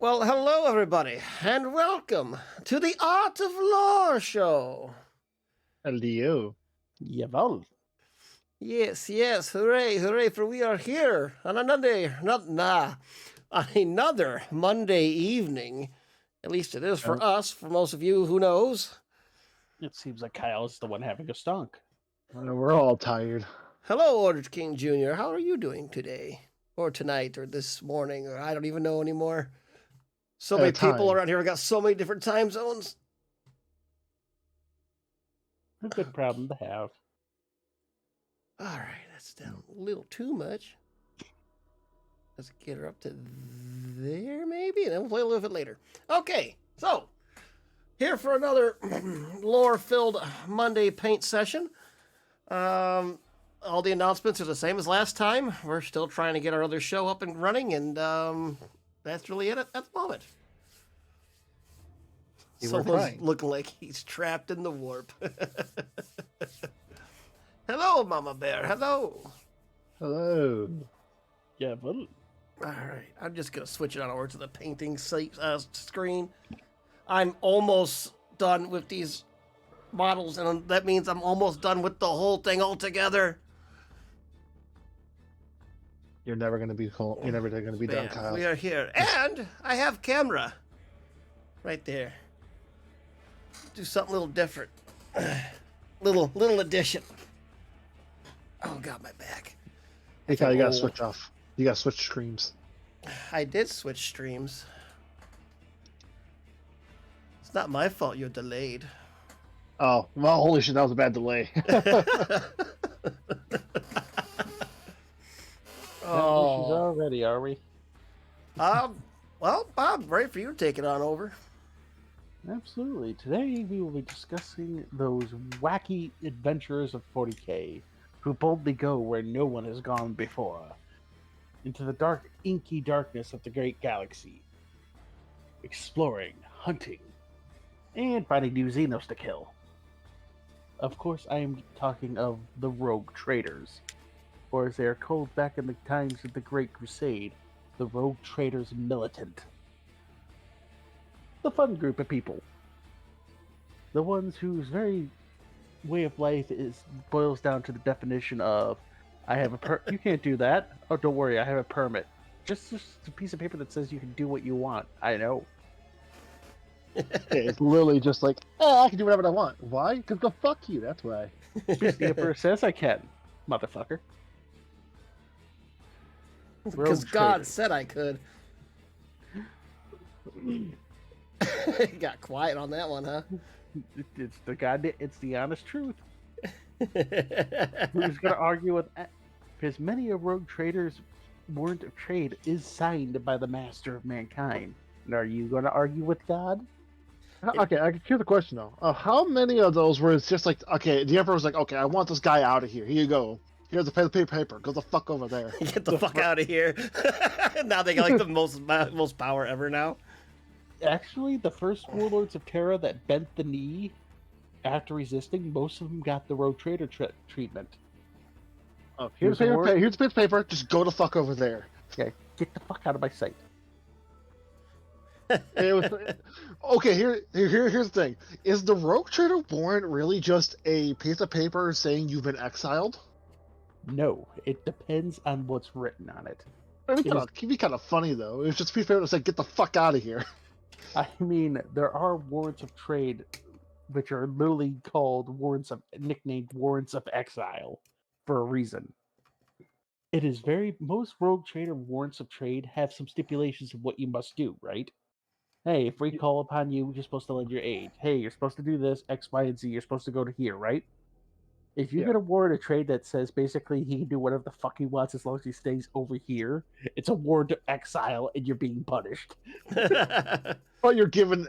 Well, hello, everybody, and welcome to the Art of Lore show. Hello. Jawohl. Yes, hooray, hooray, for we are here on another Monday evening. At least it is for us, for most of you, who knows. It seems like Kyle's the one having a stunk. We're all tired. Hello, Orange King Jr., how are you doing today? Or tonight, or this morning, or I don't even know anymore. So many people time. around here have got so many different time zones. A good problem to have. All right, that's down a little too much. Let's get her up to there, maybe, and then we'll play a little bit later. Okay, so here for another lore-filled Monday paint session. All the announcements are the same as last time. We're still trying to get our other show up and running, and that's really it at the moment. Someone's looking like he's trapped in the warp. Hello, Mama Bear. Hello. Hello. Jawohl. All right, I'm just gonna switch it on over to the painting screen. I'm almost done with these models, and that means I'm almost done with the whole thing altogether. You're never gonna be cool. You're never gonna be done, Man, Kyle. we are here, and I have camera right there. Do something a little different, little addition. Oh God, my back. Hey, Kyle, you gotta switch off. You gotta switch streams. I did switch streams. It's not my fault you're delayed. Oh, well, holy shit, that was a bad delay. Oh, she's already, are we? Well, Bob, ready for you to take it on over. Absolutely. Today we will be discussing those wacky adventurers of 40K who boldly go where no one has gone before, into the dark, inky darkness of the great galaxy, exploring, hunting, and finding new Xenos to kill. Of course, I am talking of the Rogue Traders, or as they are called back in the times of the Great Crusade, the Rogue Traders Militant. The fun group of people. The ones whose very way of life boils down to the definition of, I have a you can't do that. Oh, don't worry, I have a permit. Just a piece of paper that says you can do what you want. I know. It's literally just like, oh, I can do whatever I want. Why? Because go fuck you. That's why. Because the Emperor says I can, motherfucker. Because God said I could. Got quiet on that one, huh? It's the honest truth. Who's gonna argue with that? Because many of Rogue Traders' warrant of trade is signed by the Master of Mankind. And are you gonna argue with God? Okay, I can hear the question though. How many of those where it's just like, okay, the Emperor was like, okay, I want this guy out of here. Here you go. Here's the paper. Go the fuck over there. Get the fuck out of here. Now they got like the most power ever now. Actually, the first warlords of Terra that bent the knee after resisting, most of them got the Rogue Trader treatment. Oh, here's the paper. Just go the fuck over there. Okay, get the fuck out of my sight. Okay, here's the thing. Is the Rogue Trader warrant really just a piece of paper saying you've been exiled? No, it depends on what's written on it. It'd be kind of funny though. It's just a piece of paper that says get the fuck out of here. I mean, there are warrants of trade which are literally called nicknamed warrants of exile for a reason. It is most Rogue Trader warrants of trade have some stipulations of what you must do, right? Hey, if we call upon you, you're supposed to lend your aid. Hey, you're supposed to do this, X, Y, and Z. You're supposed to go to here, right? If you get a warrant of trade that says basically he can do whatever the fuck he wants as long as he stays over here, it's a warrant of exile and you're being punished. But you're given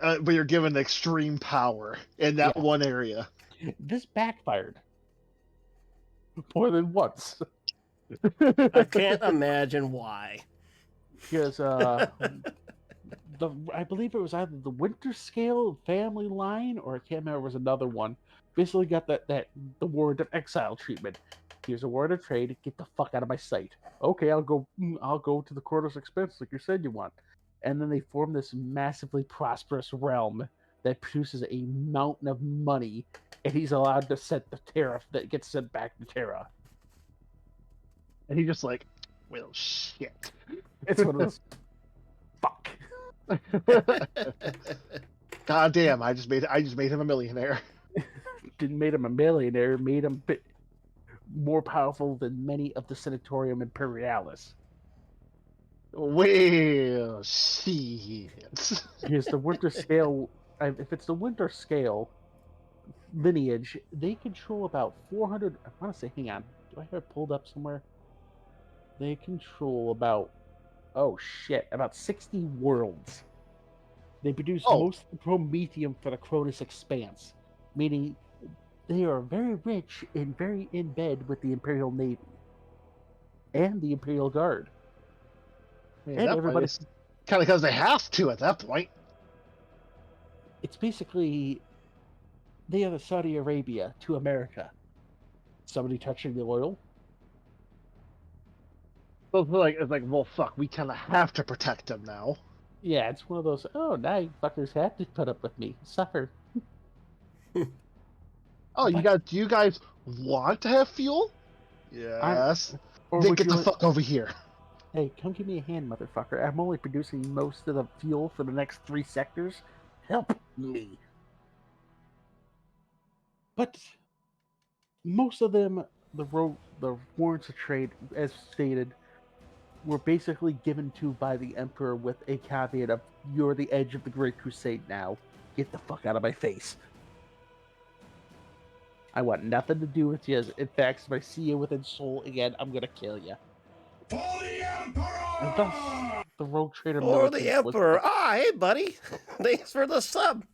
extreme power in that one area. This backfired more than once. I can't imagine why. Because I believe it was either the Winter Scale family line or I can't remember. It was another one. Basically got the warrant of exile treatment. Here's a warrant of trade. Get the fuck out of my sight. Okay, I'll go to the quarter's expense like you said you want. and then they form this massively prosperous realm that produces a mountain of money, and he's allowed to set the tariff that gets sent back to Terra. And he just like, well, shit. It's one of those. Fuck. God damn! I just made him a millionaire. Didn't made him a millionaire, made him more powerful than many of the Senatorium Imperialis. Well, shit. Here's the winter scale. If it's the winter scale lineage, they control about 400. I want to say, hang on. Do I have it pulled up somewhere? They control about, oh shit, about 60 worlds. They produce most of the promethium for the Cronus Expanse, meaning they are very rich and very in bed with the Imperial Navy and the Imperial Guard. I mean, And everybody, kind of because they have to at that point. it's basically they are the Saudi Arabia to America. Somebody touching the oil. So it's like, well, fuck, we kind of have to protect them now. Yeah, it's one of those. Oh, now you fuckers have to put up with me. Suffer. Oh, you guys want to have fuel? Yes. Or Then would get you the like- fuck over here. Hey, come give me a hand, motherfucker. I'm only producing most of the fuel for the next 3 sectors. Help me. But most of them, the warrants of trade, as stated, were basically given to by the Emperor with a caveat of, you're the edge of the Great Crusade now. Get the fuck out of my face. I want nothing to do with you. In fact, if I see you within Seoul again, I'm gonna kill you. For the Emperor! And thus, the Rogue Trader Or the militant was- Emperor. Ah, hey, buddy. Thanks for the sub.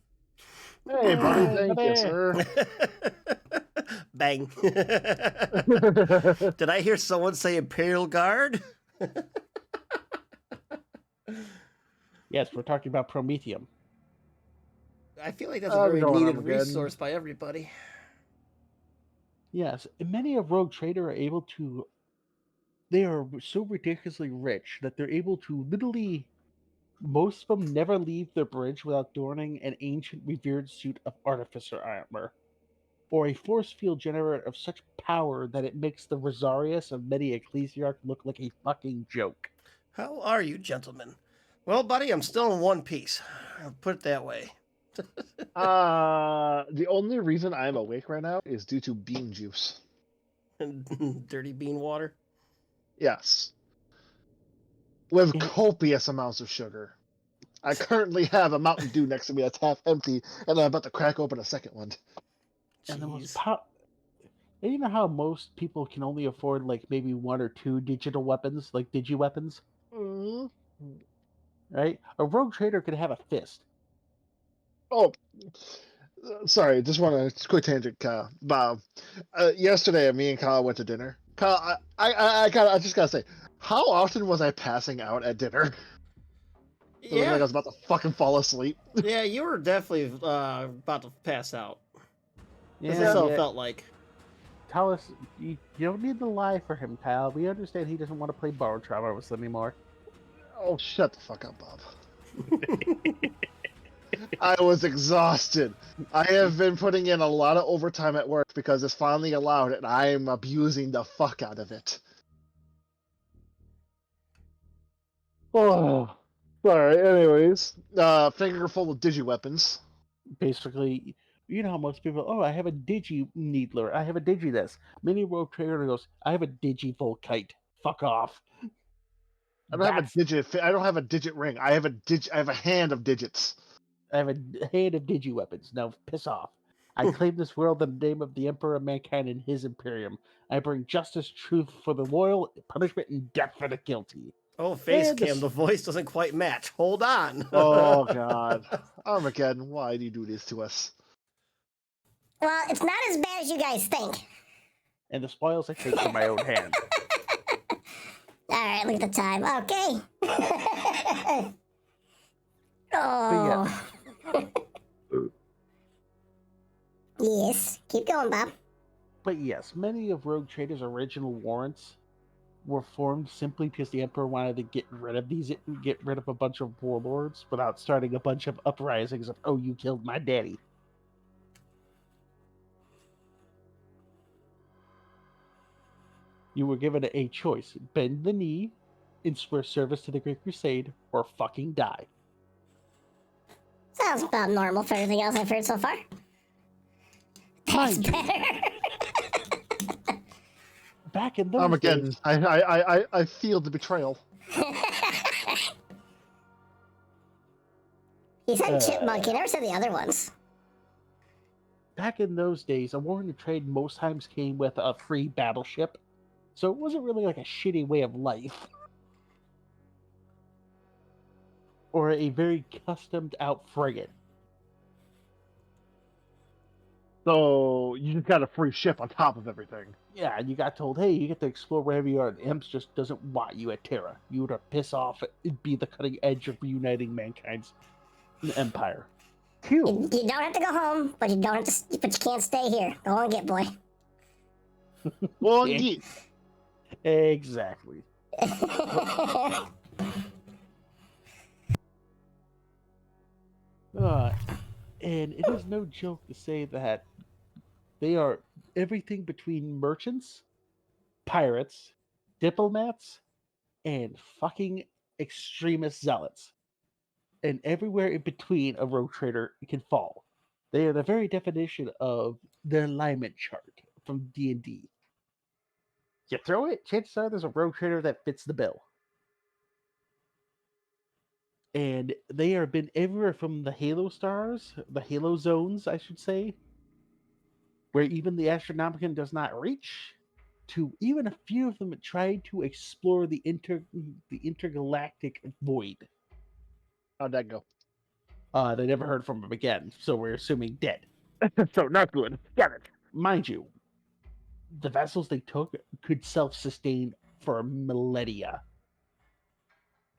Hey, buddy, thank buddy. you, sir. Bang. Did I hear someone say Imperial Guard? Yes, we're talking about Promethium. I feel like that's a How's it very going, needed Armageddon? resource by everybody. Yes, and many of Rogue Trader are able to. They are so ridiculously rich that they're able to literally. Most of them never leave their bridge without donning an ancient revered suit of artificer armor, or a force field generator of such power that it makes the Rosarius of many Ecclesiarch look like a fucking joke. How are you, gentlemen? Well, buddy, I'm still in one piece. I'll put it that way. The only reason I'm awake right now is due to bean juice. Dirty bean water. Yes. With Yeah. copious amounts of sugar. I currently have a Mountain Dew next to me that's half empty, and I'm about to crack open a second one. And the most Jeez. and you know how most people can only afford like maybe 1 or 2 digital weapons, like digi-weapons, Mm. right? A Rogue Trader could have a fist. Oh, sorry. Just want to quick tangent, Kyle. Bob, yesterday, me and Kyle went to dinner. Kyle, I just gotta say, how often was I passing out at dinner? It looked like I Yeah, was about to fucking fall asleep. yeah, you were definitely about to pass out. That's Yeah, what it felt like. Tell us, you don't need to lie for him, Kyle. We understand he doesn't want to play borrowed trauma with us anymore. Oh, shut the fuck up, Bob. I was exhausted. I have been putting in a lot of overtime at work because it's finally allowed, and I am abusing the fuck out of it. Oh, sorry. Anyways, finger full of digi-weapons. Basically, you know how most people, oh, I have a digi needler, I have a digi this. Mini Rogue Trader goes, I have a digi Volkite. Fuck off. I don't have That's- a digit. I don't have a digit ring. I have a hand of digits. I have a hand of digi weapons. Now piss off. I claim this world in the name of the Emperor of Mankind and his Imperium. I bring justice, truth for the loyal, punishment, and death for the guilty. Oh, face And cam, this- the voice doesn't quite match. Hold on. Oh God, Armageddon! Why do you do this to us? Well, it's not as bad as you guys think. And the spoils I take from my own hand. All right, look at the time. Okay. Oh. Yes. Keep going, Bob. But yes, many of Rogue Trader's original warrants were formed simply because the emperor wanted to get rid of a bunch of warlords without starting a bunch of uprisings of, oh, you killed my daddy. You were given a choice: bend the knee and swear service to the Great Crusade, or fucking die. Sounds about normal for everything else I've heard so far. That's Mind you, better. back in those Armageddon. days, I feel the betrayal. He said chipmunk. He never said the other ones. back in those days, a warring trade most times came with a free battleship, so it wasn't really like a shitty way of life. Or a very customed out frigate. So you just got a free ship on top of everything. Yeah, and you got told, hey, you get to explore wherever you are, and Imps just doesn't want you at Terra. You were to piss off and be the cutting edge of reuniting mankind's empire. You don't have to go home, but you don't have to. But you can't stay here. Go on, get boy. Well, Yeah. yeah. Exactly. And it is no joke to say that they are everything between merchants, pirates, diplomats, and fucking extremist zealots. And everywhere in between a rogue trader can fall. They are the very definition of the alignment chart from D&D. You throw it, chances are there's a rogue trader that fits the bill. And they have been everywhere from the Halo stars, the Halo zones, I should say, where even the Astronomicon does not reach, to even a few of them that tried to explore the intergalactic void. How'd that go? They never heard from him again, so we're assuming dead. So not good. Got it. Mind you, the vessels they took could self-sustain for millennia.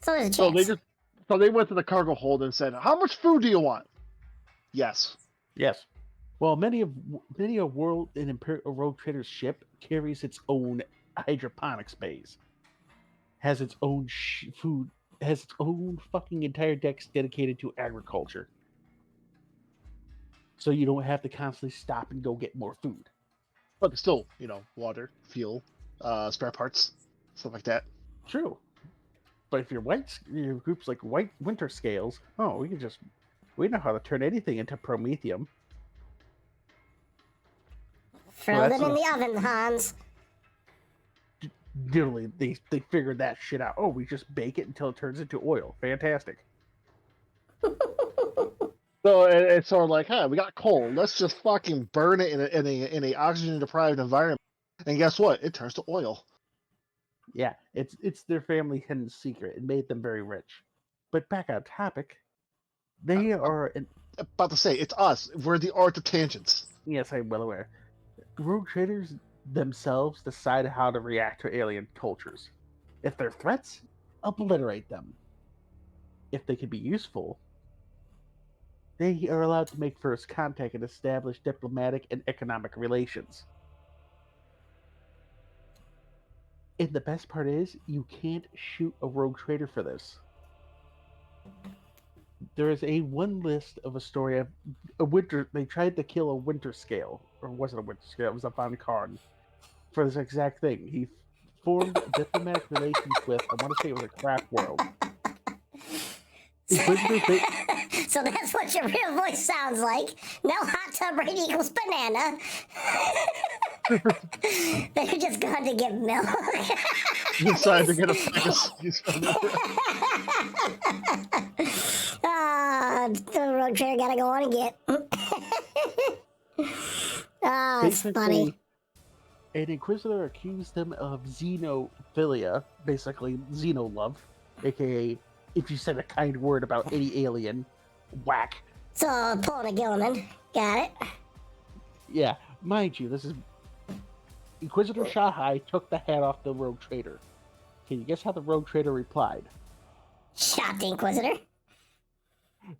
So there's a So chance. they went to the cargo hold and said, "How much food do you want?" Yes. Yes. Well, many a world and Imperial Rogue Trader's ship carries its own hydroponics bays, has its own food, has its own fucking entire decks dedicated to agriculture. So you don't have to constantly stop and go get more food. But still, water, fuel, spare parts, stuff like that. True. But if your groups like White Winter Scales, we know how to turn anything into promethium. Throw Well, them that's in the oven, Hans. Literally, they figured that shit out. Oh, we just bake it until it turns into oil. Fantastic. So it's sort of like, we got coal. Let's just fucking burn it in a oxygen deprived environment, and guess what? It turns to oil. Yeah, it's their family hidden secret. It made them very rich. But back on topic, they are About to say, it's us. We're the art of tangents. yes, I'm well aware. Rogue traders themselves decide how to react to alien cultures. If they're threats, obliterate them. If they can be useful, they are allowed to make first contact and establish diplomatic and economic relations. And the best part is, you can't shoot a rogue trader for this. There is one list of a story of a winter. They tried to kill a winter scale, or was it a winter scale? It was a Von Karn for this exact thing. He formed diplomatic relations with, I want to say it was a craft world. So that's what your real voice sounds like. No hot tub rate equals banana. They're just going to get milk. You decided to get a fucking excuse from it. The road trader gotta go on and get. It's funny. An Inquisitor accused them of xenophilia, basically xenolove, aka if you said a kind word about any alien, whack. So, pulling a Gilliman. Got it. Yeah, mind you, this is Inquisitor Shahai took the hat off the rogue trader. Can you guess how the rogue trader replied? Shot the Inquisitor.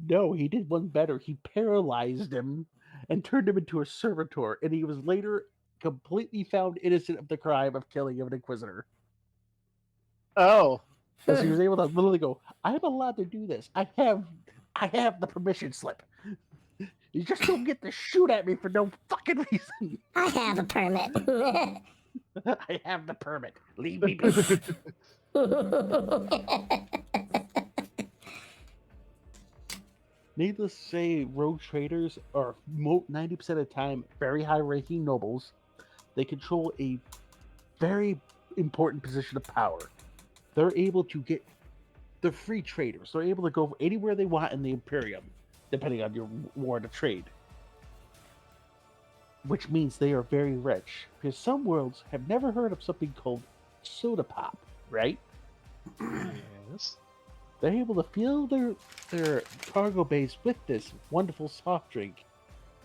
No, he did one better. He paralyzed him and turned him into a servitor, and he was later completely found innocent of the crime of killing an Inquisitor. Oh, Because he was able to literally go, I'm allowed to do this. I have the permission slip. You just don't get to shoot at me for no fucking reason. I have a permit. I have the permit. Leave me be. Needless to say, rogue traders are 90% of the time very high-ranking nobles. They control a very important position of power. They're able to get the free traders. They're able to go anywhere they want in the Imperium, depending on your war to trade. Which means they are very rich. Because some worlds have never heard of something called soda pop, right? yes. They're able to fill their cargo base with this wonderful soft drink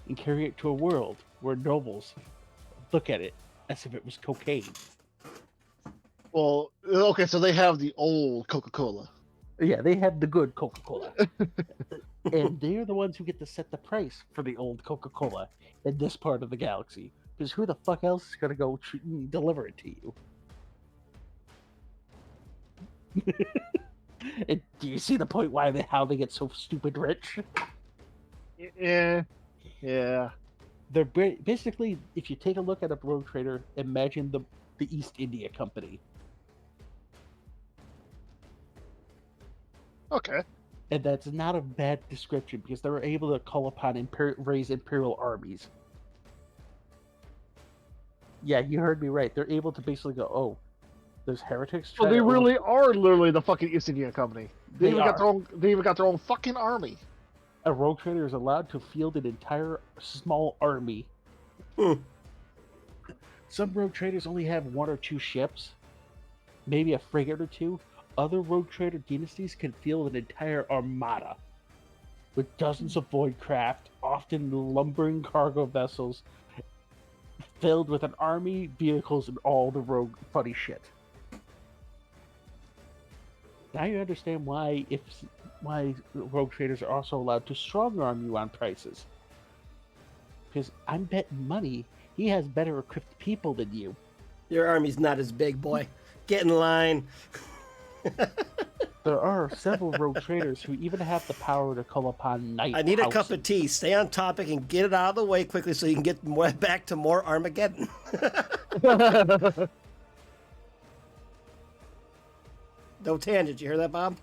and carry it to a world where nobles look at it as if it was cocaine. Well, okay, so they have the old Coca-Cola. Yeah, they have the good Coca-Cola. And they're the ones who get to set the price for the old Coca-Cola in this part of the galaxy. Because who the fuck else is going to go deliver it to you? And do you see the point how they get so stupid rich? Yeah. They're basically, if you take a look at a rogue trader, imagine the East India Company. Okay. And that's not a bad description because they were able to call upon raise imperial armies. Yeah, you heard me right. They're able to basically go, oh, there's heretics. So they really are literally the fucking East India Company. They even got their own fucking army. A rogue trader is allowed to field an entire small army. Some rogue traders only have 1 or 2 ships, maybe a frigate or 2. Other rogue trader dynasties can field an entire armada with dozens of void craft, often lumbering cargo vessels, filled with an army, vehicles, and all the rogue funny shit. Now you understand why rogue traders are also allowed to strong arm you on prices. Because I'm betting money he has better equipped people than you. Your army's not as big, boy. Get in line. There are several rogue traders who even have the power to call upon night. I need a cup houses. of tea. Stay on topic and get it out of the way quickly so you can get back to more Armageddon. No tangent. You hear that, Bob?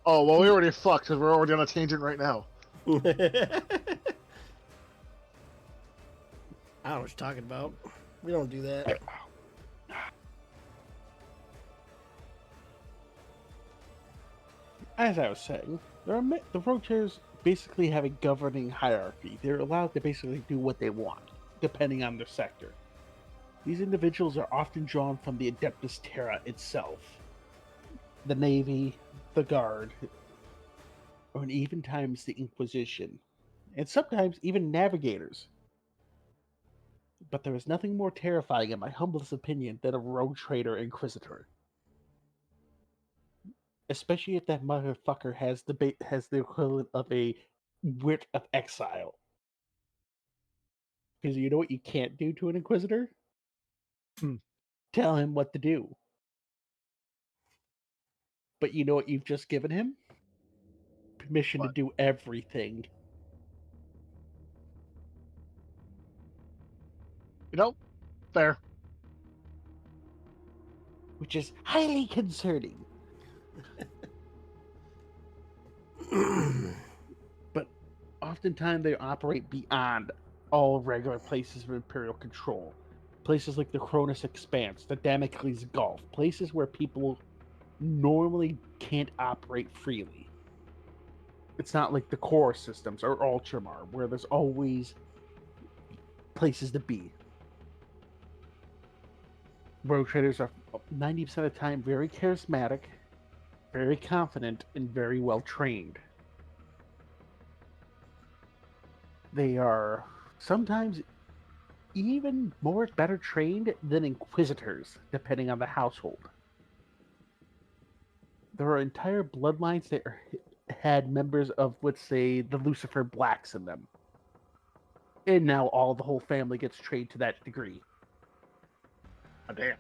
Oh, well, we already fucked because we're already on a tangent right now. I don't know what you're talking about. We don't do that. As I was saying, the rogue traders basically have a governing hierarchy. They're allowed to basically do what they want, depending on their sector. These individuals are often drawn from the Adeptus Terra itself, the Navy, the Guard, or even times the Inquisition, and sometimes even navigators. But there is nothing more terrifying, in my humblest opinion, than a rogue trader inquisitor. Especially if that motherfucker has the equivalent of a writ of exile. Because you know what you can't do to an inquisitor? Tell him what to do. But you know what you've just given him? Permission to do everything. You know, fair. Which is highly concerning. But oftentimes they operate beyond all regular places of Imperial control. Places like the Cronus Expanse, the Damocles Gulf, places where people normally can't operate freely. It's not like the core systems or Ultramar, where there's always places to be. Rogue traders are 90% of the time very charismatic, very confident, and very well trained. They are sometimes even better trained than inquisitors, depending on the household. There are entire bloodlines that had members of, let's say, the Lucifer Blacks in them. And now the whole family gets trained to that degree. Oh, damn.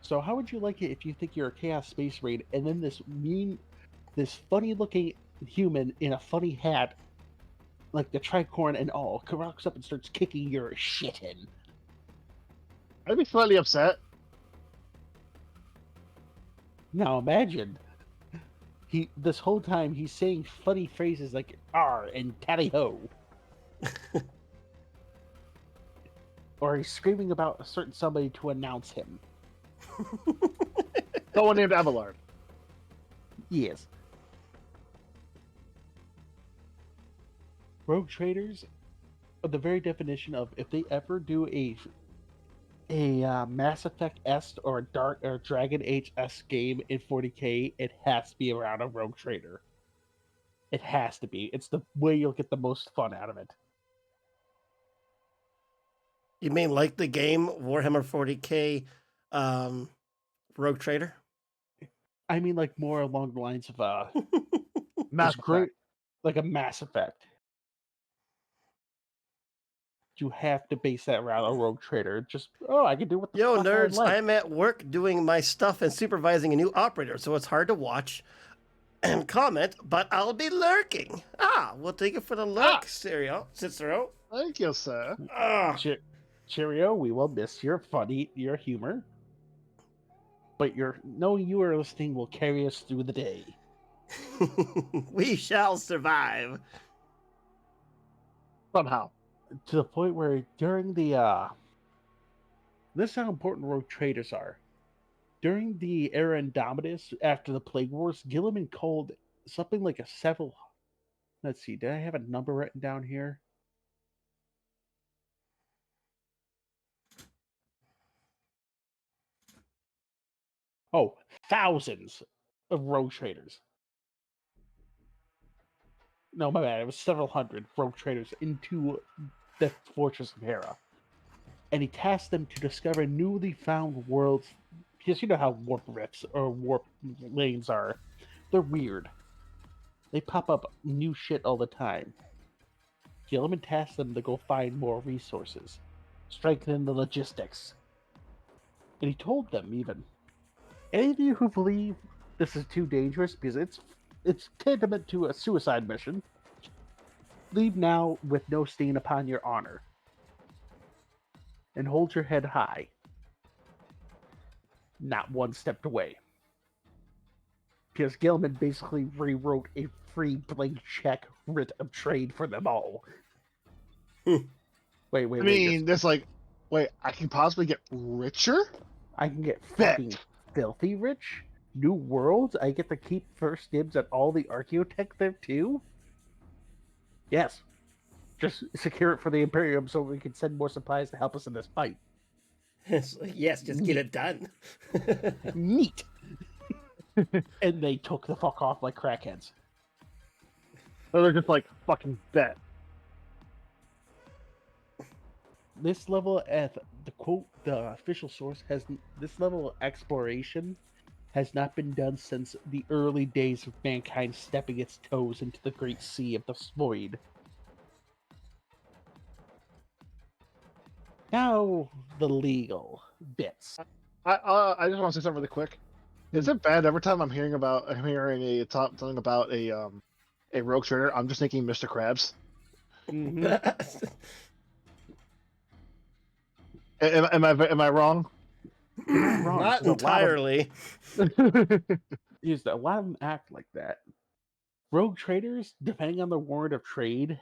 So how would you like it if you think you're a Chaos Space Raid, and then this funny-looking human in a funny hat, like the tricorn and all, rocks up and starts kicking your shit in? I'd be slightly upset. Now imagine, this whole time he's saying funny phrases like "R" and "Tally ho," or he's screaming about a certain somebody to announce him. Someone named Abelard. Yes. Rogue traders are the very definition of, if they ever do a Mass Effect S or a Dark or Dragon Age S game in 40K, it has to be around a rogue trader. It has to be. It's the way you'll get the most fun out of it. You mean like the game Warhammer 40K Rogue Trader? I mean, like more along the lines of Mass it's great, Effect. like a Mass Effect. You have to base that around a rogue trader. Just I can do what the Yo, fuck nerds, I like. I'm at work doing my stuff and supervising a new operator, so it's hard to watch and comment, but I'll be lurking. We'll take it for the lurk, Cicero. Thank you, sir. Cheerio, we will miss your humor. But knowing you are listening will carry us through the day. We shall survive. Somehow. To the point where during the this is how important rogue traders are. During the era Indomitus, after the Plague Wars, Gilliman called something like let's see, did I have a number written down here? Oh, thousands of rogue traders. No, my bad. It was several hundred rogue traders into the Fortress of Hera. And he tasked them to discover newly found worlds. Because you know how warp rifts or warp lanes are. They're weird. They pop up new shit all the time. Gilliman tasked them to go find more resources, strengthen the logistics. And he told them even, any of you who believe this is too dangerous because it's tantamount to a suicide mission, leave now with no stain upon your honor. And hold your head high. Not one step away. Because Gilliman basically rewrote a free blank check writ of trade for them all. Wait. I mean, that's like, wait, I can possibly get richer? I can get Bet. fucking filthy rich? New worlds? I get to keep first dibs at all the archaeotech there too? Yes. Just secure it for the Imperium so we can send more supplies to help us in this fight. Yes, just get it done. Neat. And they took the fuck off like crackheads. So they're just like, fucking bet. This level at the official source this level of exploration has not been done since the early days of mankind stepping its toes into the great sea of the void. Now the legal bits. I just want to say something really quick. Is it bad every time I'm hearing something about a rogue trader, I'm just thinking Mr. Krabs? Am I wrong? Wrong. Not There's a lot of- entirely. Is that a lot of them act like that. Rogue traders, depending on the warrant of trade,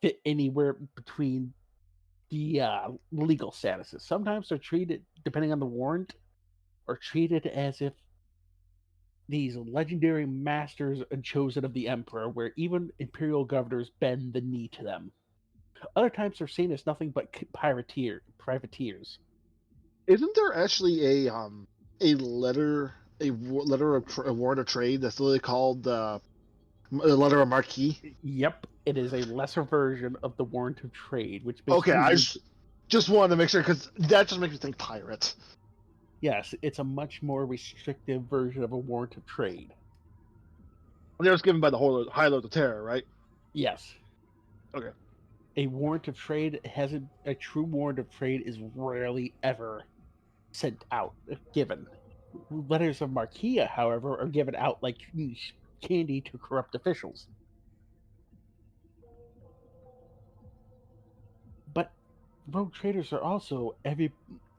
fit anywhere between the legal statuses. Sometimes they're treated, depending on the warrant, are treated as if these legendary masters and chosen of the Emperor, where even imperial governors bend the knee to them. Other times they're seen as nothing but privateers. Isn't there actually a warrant of trade that's literally called the letter of marquis? Yep, it is a lesser version of the warrant of trade, which basically Okay, I means, just wanted to make sure because that just makes me think pirate. yes, it's a much more restrictive version of a warrant of trade. And it was given by the High Lords of Terror, right? Yes. Okay. A warrant of trade a true warrant of trade is rarely ever sent out, given. Letters of Marquia, however, are given out like candy to corrupt officials. But rogue traders are also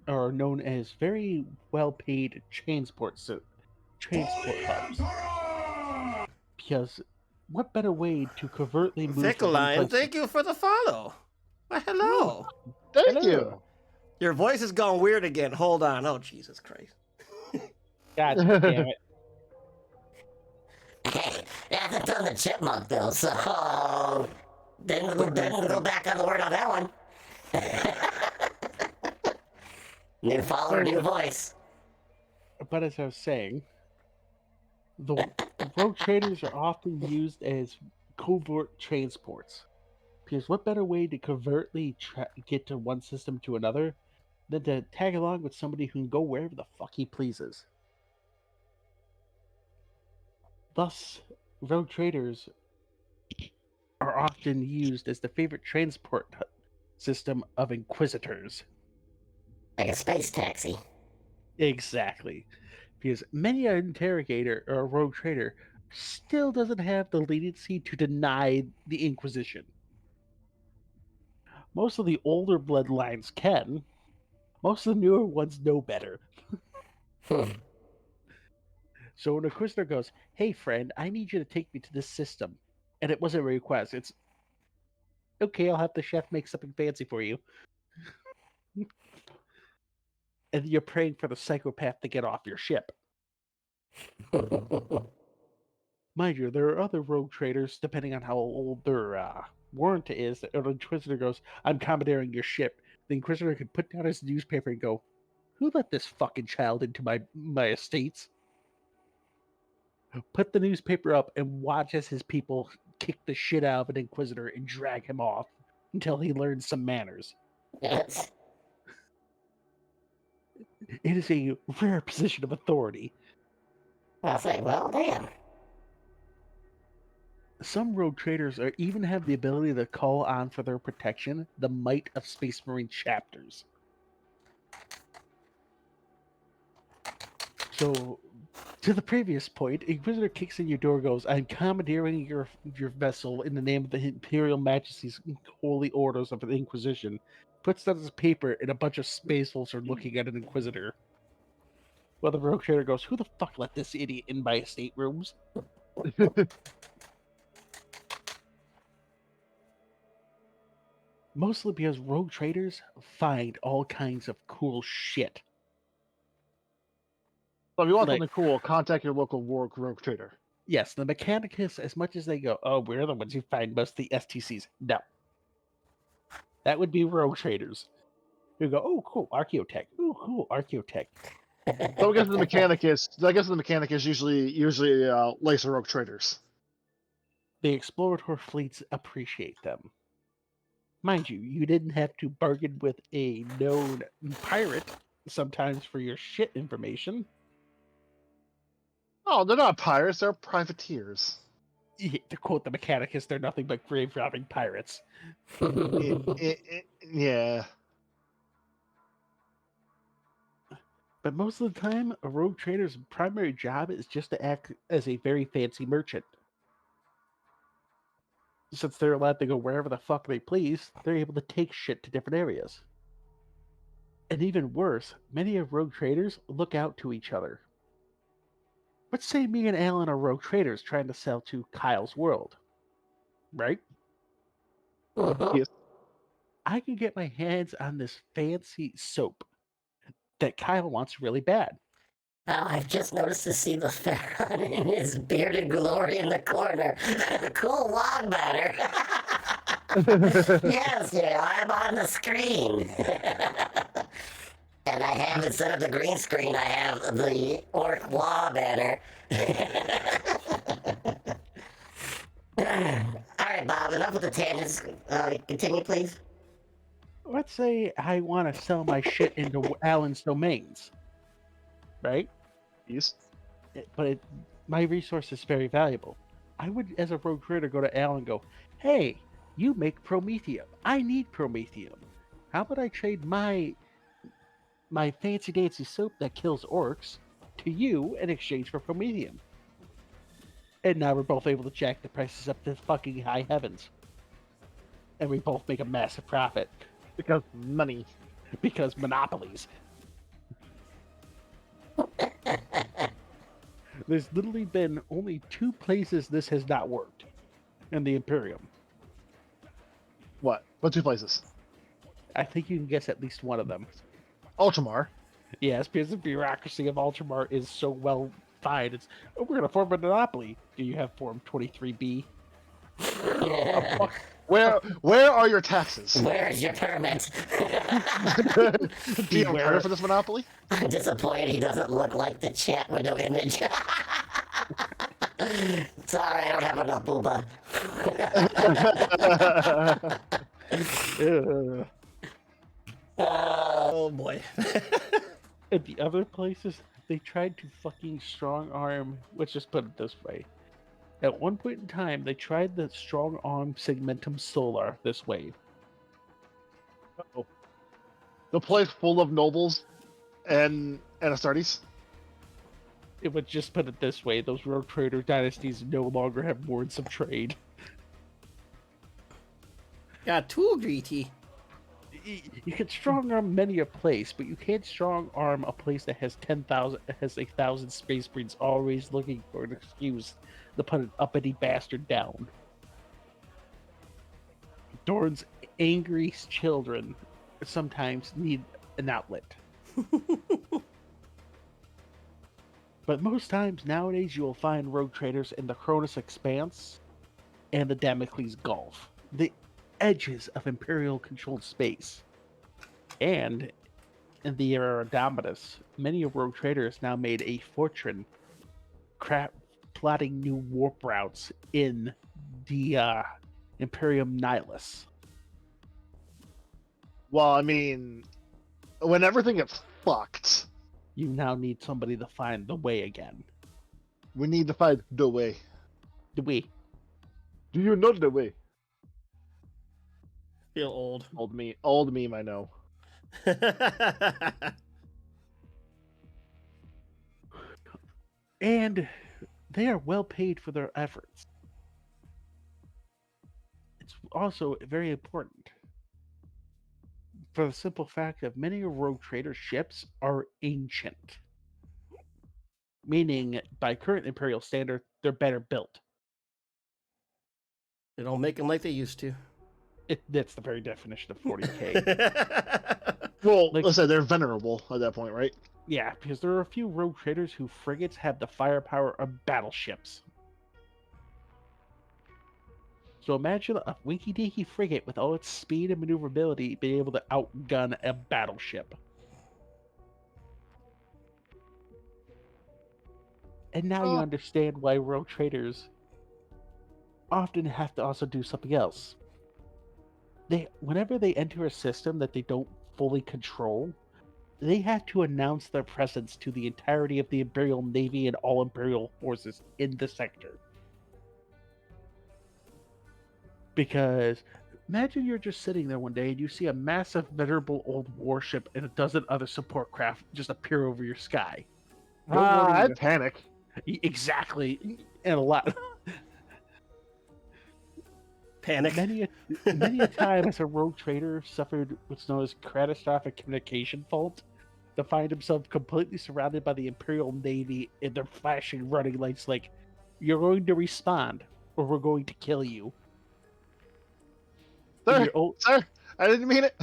are known as very well-paid transport hubs. Because what better way to covertly move from one Vicoline, place thank you for the follow. Why, hello. Thank Hello. you. Your voice has gone weird again. Hold on. Oh, Jesus Christ. God damn it. Hey, that's done the chipmunk though, so didn't go back on the word on that one. New follower, new voice. But as I was saying, the rogue traders are often used as covert transports. Because what better way to covertly get to one system to another than to tag along with somebody who can go wherever the fuck he pleases? Thus, rogue traders are often used as the favorite transport system of inquisitors. Like a space taxi. Exactly. Because many an interrogator or a rogue trader still doesn't have the leniency to deny the Inquisition. Most of the older bloodlines can. Most of the newer ones know better. So when a Inquisitor goes, "Hey friend, I need you to take me to this system," and it wasn't a request, it's okay, I'll have the chef make something fancy for you. And you're praying for the psychopath to get off your ship. Mind you, there are other rogue traders, depending on how old their warrant is. The Inquisitor goes, "I'm commandeering your ship." The Inquisitor could put down his newspaper and go, "Who let this fucking child into my estates?" Put the newspaper up and watch as his people kick the shit out of an Inquisitor and drag him off until he learns some manners. Yes. It is a rare position of authority. I'll say, well, damn. Some rogue traders even have the ability to call on for their protection the might of Space Marine chapters. So, to the previous point, Inquisitor kicks in your door, goes, "I'm commandeering your vessel in the name of the Imperial Majesty's holy orders of the Inquisition." Puts down his paper, and a bunch of space wolves are looking at an Inquisitor. Well, the rogue trader goes, "Who the fuck let this idiot in my estate rooms?" Mostly because rogue traders find all kinds of cool shit. So if you want Like- something cool, contact your local rogue trader. Yes, the Mechanicus, as much as they go, "Oh, we're the ones who find most of the STCs." No. That would be rogue traders. Who go, "Oh, cool, Archaeotech. Ooh, cool, Archaeotech." So I guess the Mechanicus usually laser rogue traders. The explorator fleets appreciate them. Mind you, you didn't have to bargain with a known pirate sometimes for your shit information. Oh, they're not pirates; they're privateers. To quote the Mechanicus, they're nothing but grave robbing pirates. Yeah. But most of the time, a rogue trader's primary job is just to act as a very fancy merchant. Since they're allowed to go wherever the fuck they please, they're able to take shit to different areas. And even worse, many of rogue traders look out to each other. Let's say me and Alan are rogue traders trying to sell to Kyle's World. Right? Yes. I can get my hands on this fancy soap that Kyle wants really bad. Oh, I've just noticed to see the Pharaoh in his bearded glory in the corner. Cool log banner. Yes, I'm on the screen. And I have, instead of the green screen, I have the orc law banner. Alright, Bob, enough with the tangents. Continue, please. Let's say I want to sell my shit into Alan's domains. Right? Yes. But my resource is very valuable. I would, as a rogue trader, go to Alan and go, "Hey, you make promethium. I need promethium. How about I trade my my fancy dancy soap that kills orcs to you in exchange for Promethium. And now we're both able to jack the prices up to fucking high heavens. And we both make a massive profit Because money. because monopolies. There's literally been only 2 places this has not worked in the Imperium. What? What 2 places? I think you can guess at least one of them. Ultramar. Yes, because the bureaucracy of Ultramar is so well defined. It's, oh, we're going to form a monopoly. Do you have Form 23B? Where are your taxes? Where's your permit? Do you have a permit for this monopoly? I'm disappointed he doesn't look like the chat window image. Sorry, I don't have enough booba. Oh boy. At the other places, they tried to fucking strong arm. Let's just put it this way. At one point in time, they tried the strong arm Segmentum Solar this way. The place full of nobles and Astartes. It would just put it this way: those rogue trader dynasties no longer have warrants of trade. Got too greedy. You can strong arm many a place, but you can't strong arm a place that has 1,000 space marines always looking for an excuse to put an uppity bastard down. Dorn's angry children sometimes need an outlet. But most times nowadays you will find rogue traders in the Cronus Expanse and the Damocles Gulf, the edges of Imperial controlled space. And in the era of Dominus, many of rogue traders now made a fortune plotting new warp routes in the Imperium Nihilus. Well, I mean, when everything gets fucked, You now need somebody to find the way again. we need to find the way. Do we? Do you know the way? Feel old. Old meme, I know. And they are well paid for their efforts. It's also very important for the simple fact that many of Rogue Trader ships are ancient. Meaning, by current Imperial standard, they're better built. They don't make them like they used to. That's the very definition of 40k. Well, Like- let's say they're venerable at that point, right? Yeah, because there are a few rogue traders whose frigates have the firepower of battleships. So imagine a winky-dinky frigate with all its speed and maneuverability being able to outgun a battleship. And now you Oh. understand why rogue traders often have to also do something else. Whenever they enter a system that they don't fully control, they have to announce their presence to the entirety of the Imperial Navy and all Imperial forces in the sector. Because imagine you're just sitting there one day and you see a massive, venerable old warship and a dozen other support craft just appear over your sky. No warning, I'd panic. exactly, and a lot. Panic. Many a time as a rogue trader suffered what's known as catastrophic communication fault to find himself completely surrounded by the Imperial Navy and their flashing running lights like, you're going to respond or we're going to kill you. And Sir, you're, sir, I didn't mean it.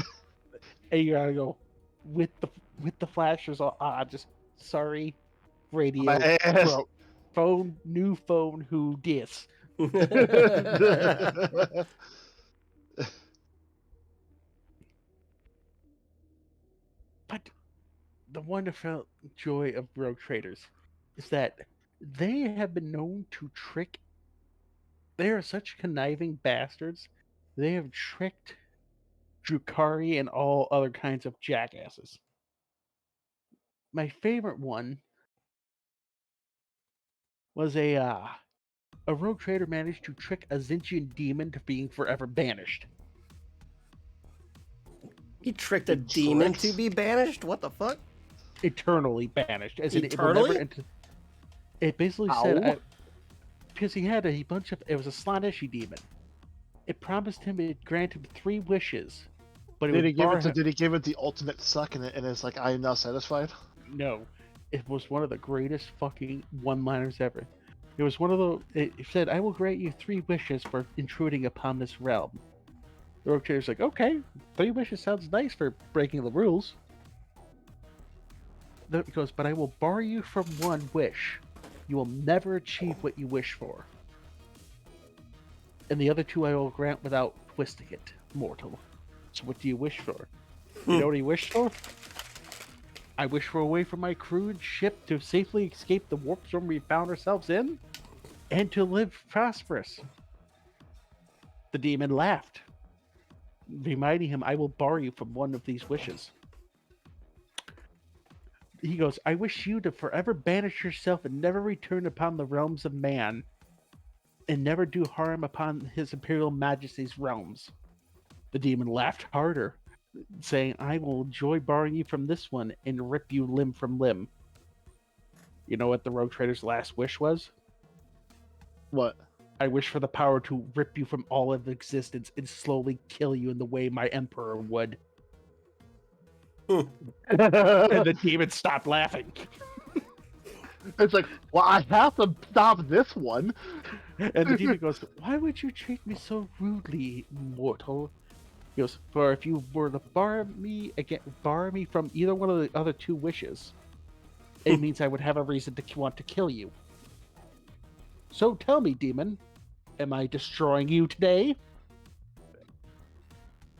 and you gotta go with the flashers on, just sorry, radio, My ass. phone, new phone, who dis. But the wonderful joy of rogue traders is that they have been known to trick. They are such conniving bastards. They have tricked Drukhari and all other kinds of jackasses. My favorite one was a rogue trader managed to trick a Zinchian demon to being forever banished. He tricked a He demon to tricked? be banished? What the fuck? Eternally banished, as in it will never Eternally? enter. It basically Ow. said because he had a bunch of. It was a Slaaneshi demon. It promised him it granted him 3 wishes, but it Did he would give bar it to? him. Did he give it the ultimate suck and it's like I am now satisfied? No, it was one of the greatest fucking one-liners ever. It was one of the. It said, "I will grant you 3 wishes for intruding upon this realm." The Rogue Trader's like, "Okay, 3 wishes sounds nice for breaking the rules." Then it goes, "But I will bar you from 1 wish. You will never achieve what you wish for. And the other 2 I will grant without twisting it, mortal. So what do you wish for?" You know what he wished for? "I wish for a way for my crude ship to safely escape the warp zone we found ourselves in, and to live prosperous." The demon laughed, reminding him, "I will bar you from 1 of these wishes." He goes, "I wish you to forever banish yourself and never return upon the realms of man, and never do harm upon his imperial majesty's realms." The demon laughed harder, saying, "I will enjoy barring you from this one and rip you limb from limb." You know what the Rogue Trader's last wish was? What? "I wish for the power to rip you from all of existence and slowly kill you in the way my emperor would." And the demon stopped laughing. It's like, well, I have to stop this one. And the demon goes, "Why would you treat me so rudely, mortal?" He goes, "For if you were to bar me from either one of the other 2 wishes, it means I would have a reason to want to kill you. So tell me, demon, am I destroying you today?"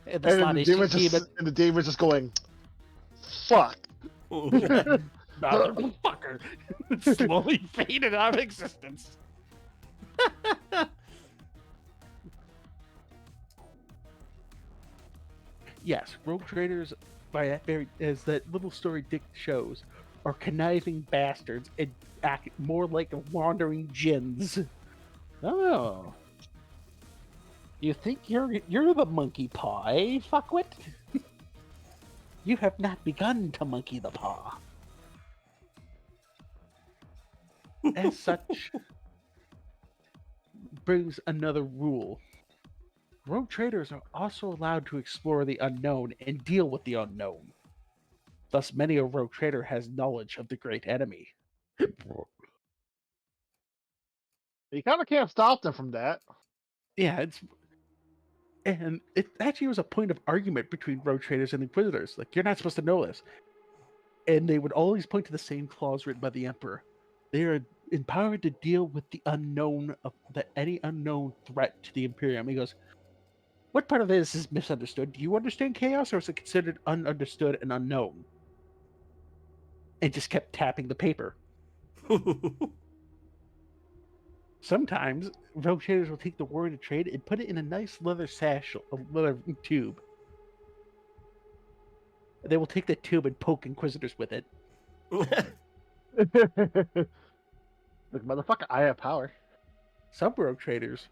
And the And the demon's just going, fuck. motherfucker slowly faded out of existence. Yes, Rogue Traders, by that very as that little story Dick shows, are conniving bastards and act more like wandering jinns. Oh, you think you're the monkey paw, eh, fuckwit? You have not begun to monkey the paw. As such, brings another rule. Rogue traders are also allowed to explore the unknown and deal with the unknown. Thus, many a rogue trader has knowledge of the great enemy. You kind of can't stop them from that. Yeah, it actually was a point of argument between rogue traders and inquisitors. Like, you're not supposed to know this. And they would always point to the same clause written by the Emperor. They are empowered to deal with the unknown any unknown threat to the Imperium. He goes, "What part of this is misunderstood? Do you understand chaos, or is it considered ununderstood and unknown?" And just kept tapping the paper. Sometimes rogue traders will take the word of trade and put it in a nice leather satchel, a leather tube. They will take the tube and poke inquisitors with it. Like, motherfucker, I have power. Some rogue traders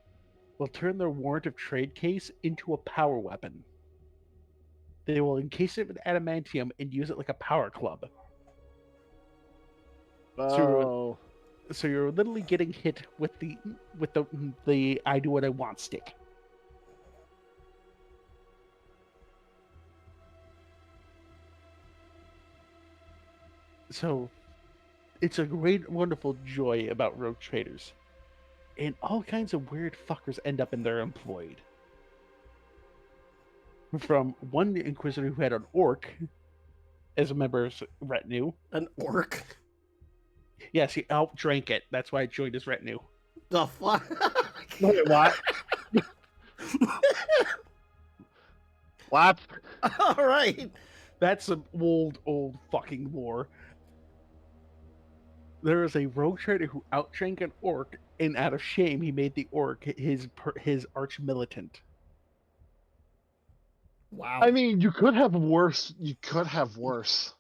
will turn their warrant of trade case into a power weapon. They will encase it with adamantium and use it like a power club. Oh. So you're literally getting hit with the "I do what I want" stick. So it's a great, wonderful joy about rogue traders. And all kinds of weird fuckers end up in their employed. From one inquisitor who had an orc as a member of his retinue. An orc? Yes, he outdrank it. That's why it joined his retinue. The fuck? Wait, what? What? All right. That's some old fucking lore. There is a rogue trader who outdrank an orc, and out of shame, he made the orc his arch militant. Wow. I mean, you could have worse. You could have worse.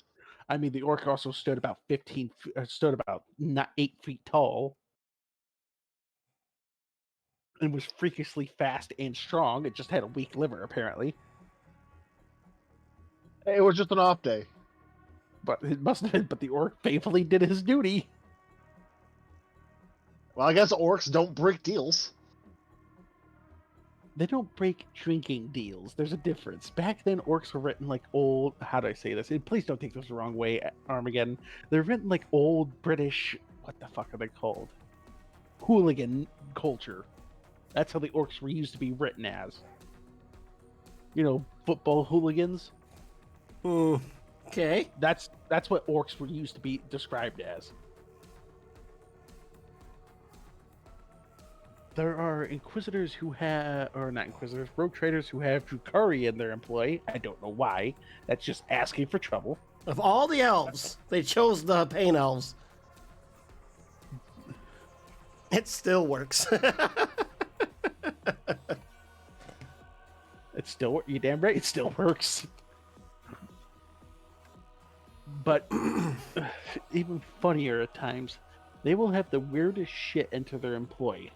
I mean, the orc also stood about 8 feet tall, and was freakishly fast and strong. It just had a weak liver, apparently. It was just an off day. But it must have been. But the orc faithfully did his duty. Well, I guess orcs don't break deals. They don't break drinking deals. There's a difference. Back then, orcs were written like old. How do I say this? And please don't take this the wrong way, Armageddon. They're written like old British. What the fuck are they called? Hooligan culture. That's how the orcs were used to be written as. You know, football hooligans. Okay. That's what orcs were used to be described as. There are inquisitors who have, or not inquisitors, rogue traders who have Drukhari in their employ. I don't know why. That's just asking for trouble. Of all the elves, they chose the Pain Elves. It still works. It still, you damn right, it still works. But even funnier at times, they will have the weirdest shit enter their employ.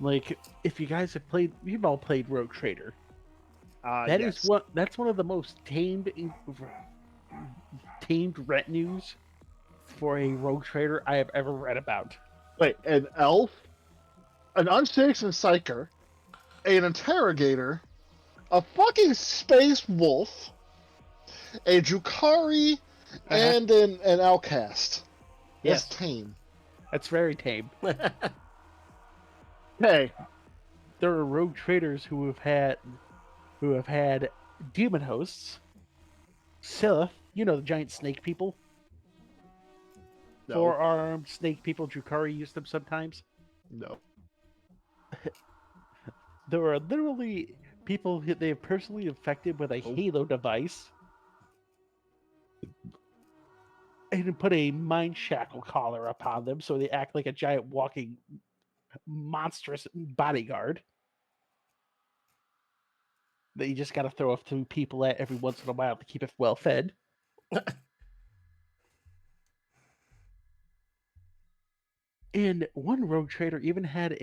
Like, if you guys have played, you've all played Rogue Trader. That Yes. is that's one of the most tamed retinues for a Rogue Trader I have ever read about. Wait, an elf, an unsanctioned psyker, an interrogator, a fucking space wolf, a Drukhari, and an outcast. Yes. That's tame. That's very tame. Hey, There are Rogue Traders who have had demon hosts, Scythe, you know, the giant snake people. no, 4-armed snake people. Drukhari used them sometimes. no. There are literally people who they have personally infected with a Halo device and put a mind shackle collar upon them so they act like a giant walking monstrous bodyguard that you just got to throw a few people at every once in a while to keep it well fed. And one rogue trader even had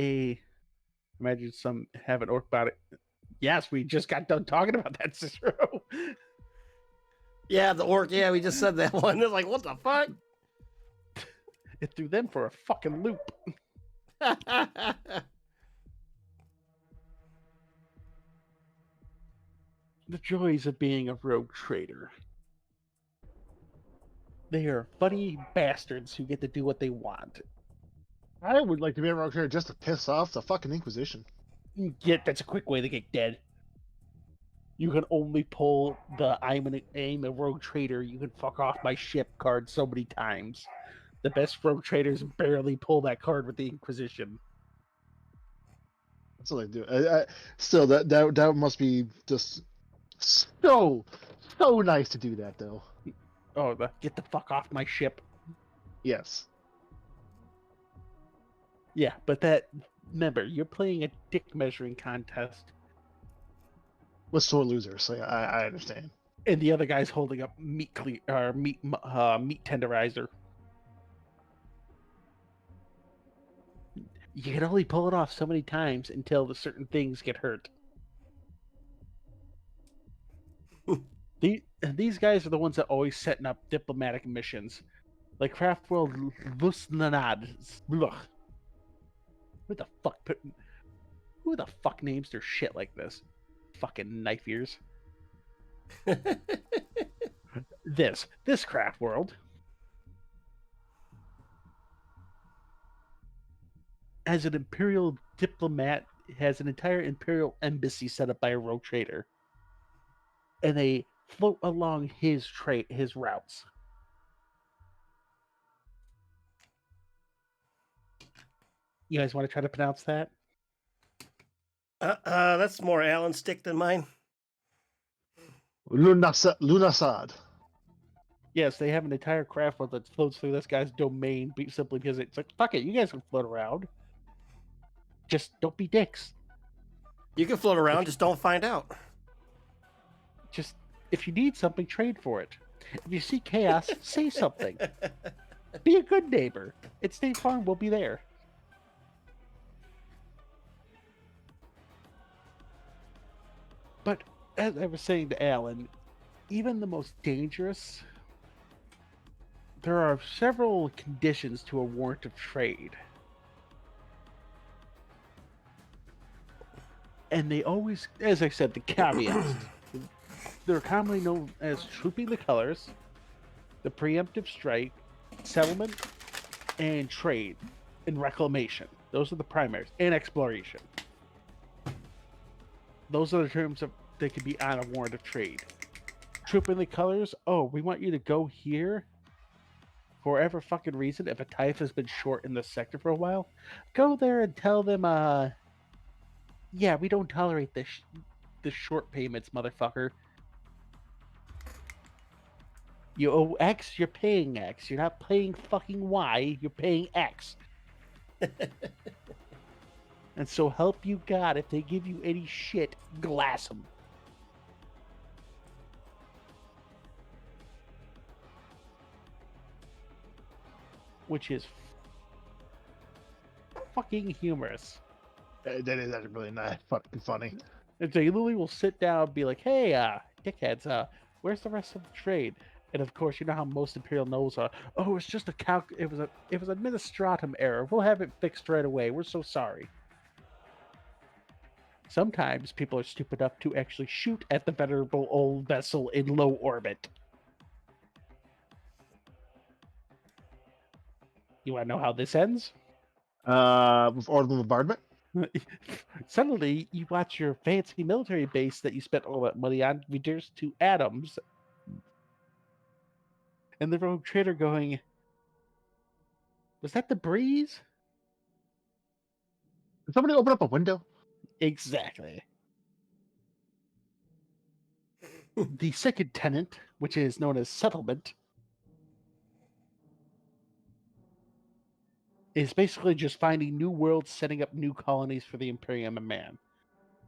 imagine some have an orc body. Yes, we just got done talking about that, Cicero. Yeah, the orc. Yeah, we just said that one. It's like, what the fuck? It threw them for a fucking loop. The joys of being a rogue trader. They are funny bastards who get to do what they want. I would like to be a rogue trader just to piss off the fucking Inquisition. That's a quick way to get dead. You can only pull the I'm an aim a rogue trader, you can fuck off my ship card so many times. The best rogue traders barely pull that card with the Inquisition. That's what they do. Still, that must be just so nice to do that, though. Oh, get the fuck off my ship. Yes. Yeah, but remember, you're playing a dick measuring contest, With sore losers, so yeah, I understand. and the other guy's holding up meat tenderizer. You can only pull it off so many times until the certain things get hurt. These guys are the ones that always setting up diplomatic missions, like Craftworld Lusnanad. Who the fuck names their shit like this? Fucking knife ears. This Craft World as an imperial diplomat has an entire imperial embassy set up by a rogue trader, and they float along his routes. You guys want to try to pronounce that? That's more Alan stick than mine. Lunasad. Yes, they have an entire craft world that floats through this guy's domain simply because it's like, fuck it, you guys can float around. Just don't be dicks. You can float around, just don't find out. Just, if you need something, trade for it. If you see chaos, say something. Be a good neighbor. And State Farm will be there. But as I was saying to Alan, even the most dangerous, there are several conditions to a warrant of trade. And they always, as I said, the caveats. They're commonly known as trooping the colors, the preemptive strike, settlement, and trade, and reclamation. Those are the primaries, and exploration. Those are the terms that could be on a warrant of trade. Trooping the colors, oh, we want you to go here for whatever fucking reason. If a Typh has been short in this sector for a while, go there and tell them, yeah, we don't tolerate the short payments, motherfucker. You owe X, you're paying X. You're not paying fucking Y, you're paying X. And so help you God, if they give you any shit, glass them. Which is fucking humorous. That is actually really nice, fucking funny. And so you literally will sit down and be like, hey, dickheads, where's the rest of the trade? And of course, you know how most Imperial knows are, oh, it's just it was an administratum error. We'll have it fixed right away. We're so sorry. Sometimes people are stupid enough to actually shoot at the venerable old vessel in low orbit. You want to know how this ends? With orbital bombardment. Suddenly, you watch your fancy military base that you spent all that money on reduced to atoms. And the rogue trader going, was that the breeze? Did somebody open up a window? Exactly. The second tenant, which is known as settlement, is basically just finding new worlds, setting up new colonies for the Imperium and Man.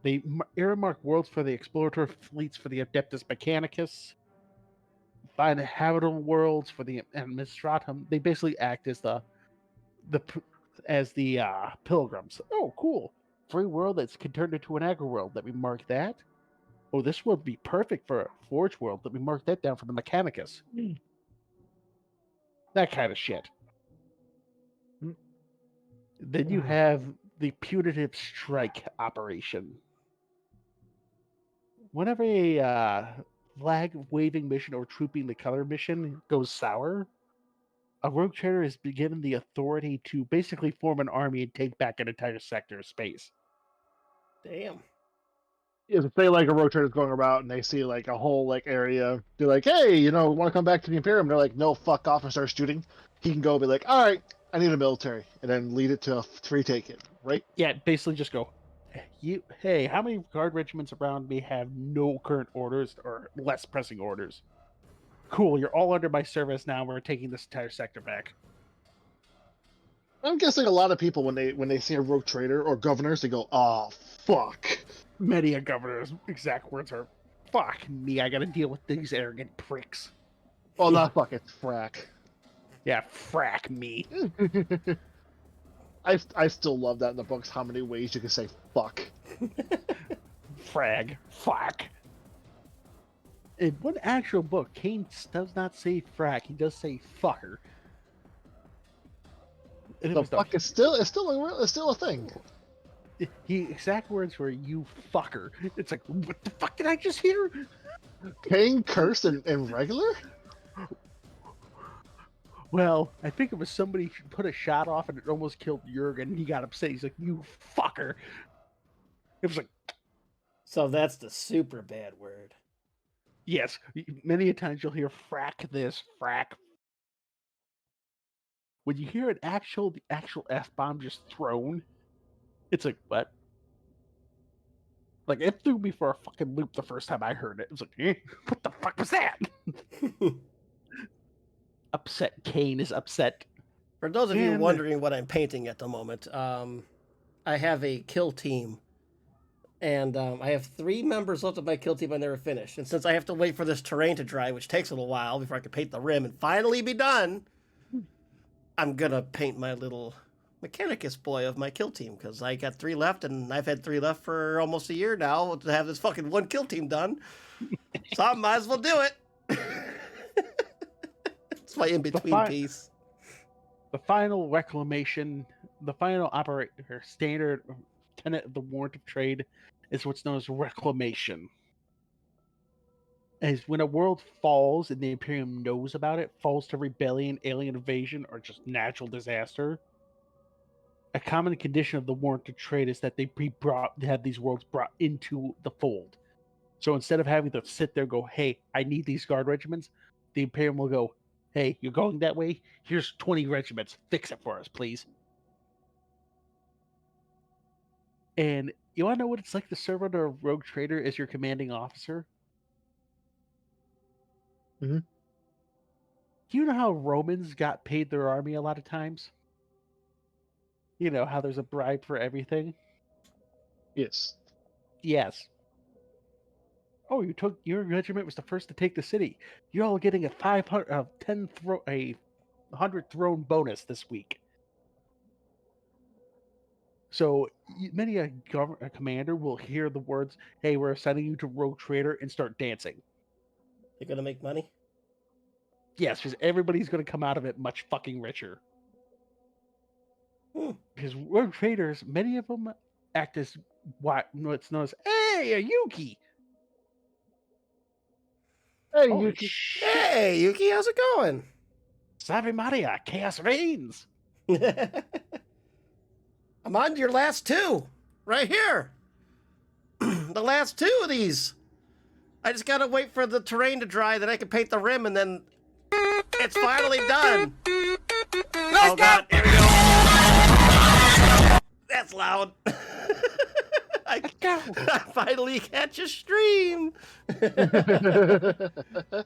They earmark worlds for the explorator fleets for the Adeptus Mechanicus, find habitable worlds for the Administratum. They basically act as the pilgrims. Oh, cool. Free world that's can turn into an agri world. Let me mark that. Oh, this would be perfect for a forge world. Let me mark that down for the Mechanicus. That kind of shit. Then you have the punitive strike operation. Whenever a flag waving mission or trooping the color mission goes sour, a rogue trader is given the authority to basically form an army and take back an entire sector of space. Damn. If say like a road trader's going around and they see like a whole like area, they're like, hey, want to come back to the Imperium? They're like, no, fuck off, and start shooting. He can go and be like, all right, I need a military, and then lead it to a free take it, right? Yeah, basically just go, hey, how many guard regiments around me have no current orders or less pressing orders? Cool, you're all under my service now. We're taking this entire sector back. I'm guessing a lot of people when they see a rogue trader or governors, they go, oh fuck. Many a governor's exact words are, fuck me, I gotta deal with these arrogant pricks. Oh, not fuck, it's frack. Yeah, frack me. I still love that in the books, how many ways you can say fuck. Frag. Fuck. In one actual book, Kane does not say frack, he does say fucker. And The fuck is still a thing. The exact words were, you fucker. It's like, what the fuck did I just hear? Kane cursed in regular? Well, I think it was somebody put a shot off and it almost killed Jurgen. He got upset. He's like, you fucker. It was like, So that's the super bad word. yes, many a times you'll hear frack this, frack. When you hear the actual F-bomb just thrown, it's like, what? Like, it threw me for a fucking loop the first time I heard it. It was like, what the fuck was that? Upset Kane is upset. For those of you And- wondering what I'm painting at the moment, I have a kill team. And I have 3 members left of my kill team I never finished. And since I have to wait for this terrain to dry, which takes a little while before I can paint the rim and finally be done, I'm going to paint my little Mechanicus boy of my kill team because I got 3 left and I've had 3 left for almost a year now to have this fucking 1 kill team done. So I might as well do it. It's my in-between piece. The final reclamation, the final standard tenet of the warrant of trade is what's known as reclamation. As when a world falls and the Imperium knows about it, falls to rebellion, alien invasion, or just natural disaster, a common condition of the warrant of trade is that they have these worlds brought into the fold. So instead of having to sit there and go, hey, I need these guard regiments, the Imperium will go, hey, you're going that way? Here's 20 regiments. Fix it for us, please. And you want to know what it's like to serve under a rogue trader as your commanding officer? Mhm. Do you know how Romans got paid their army a lot of times? You know, how there's a bribe for everything? Yes. Yes. Oh, your regiment was the first to take the city. You're all getting a 100 throne bonus this week. So many a commander will hear the words, "Hey, we're assigning you to rogue trader," and start dancing. They're gonna make money. Yes, because everybody's going to come out of it much fucking richer. Because rogue traders, many of them act as what's known as, "Hey, a Yuki." Hey, Holy Yuki. shit! Hey, Yuki, how's it going? Salve Maria, chaos reigns. I'm on to your last 2. Right here. The last 2 of these. I just gotta wait for the terrain to dry, then I can paint the rim, and then it's finally done. Oh god, here we go. That's loud. I finally catch a stream.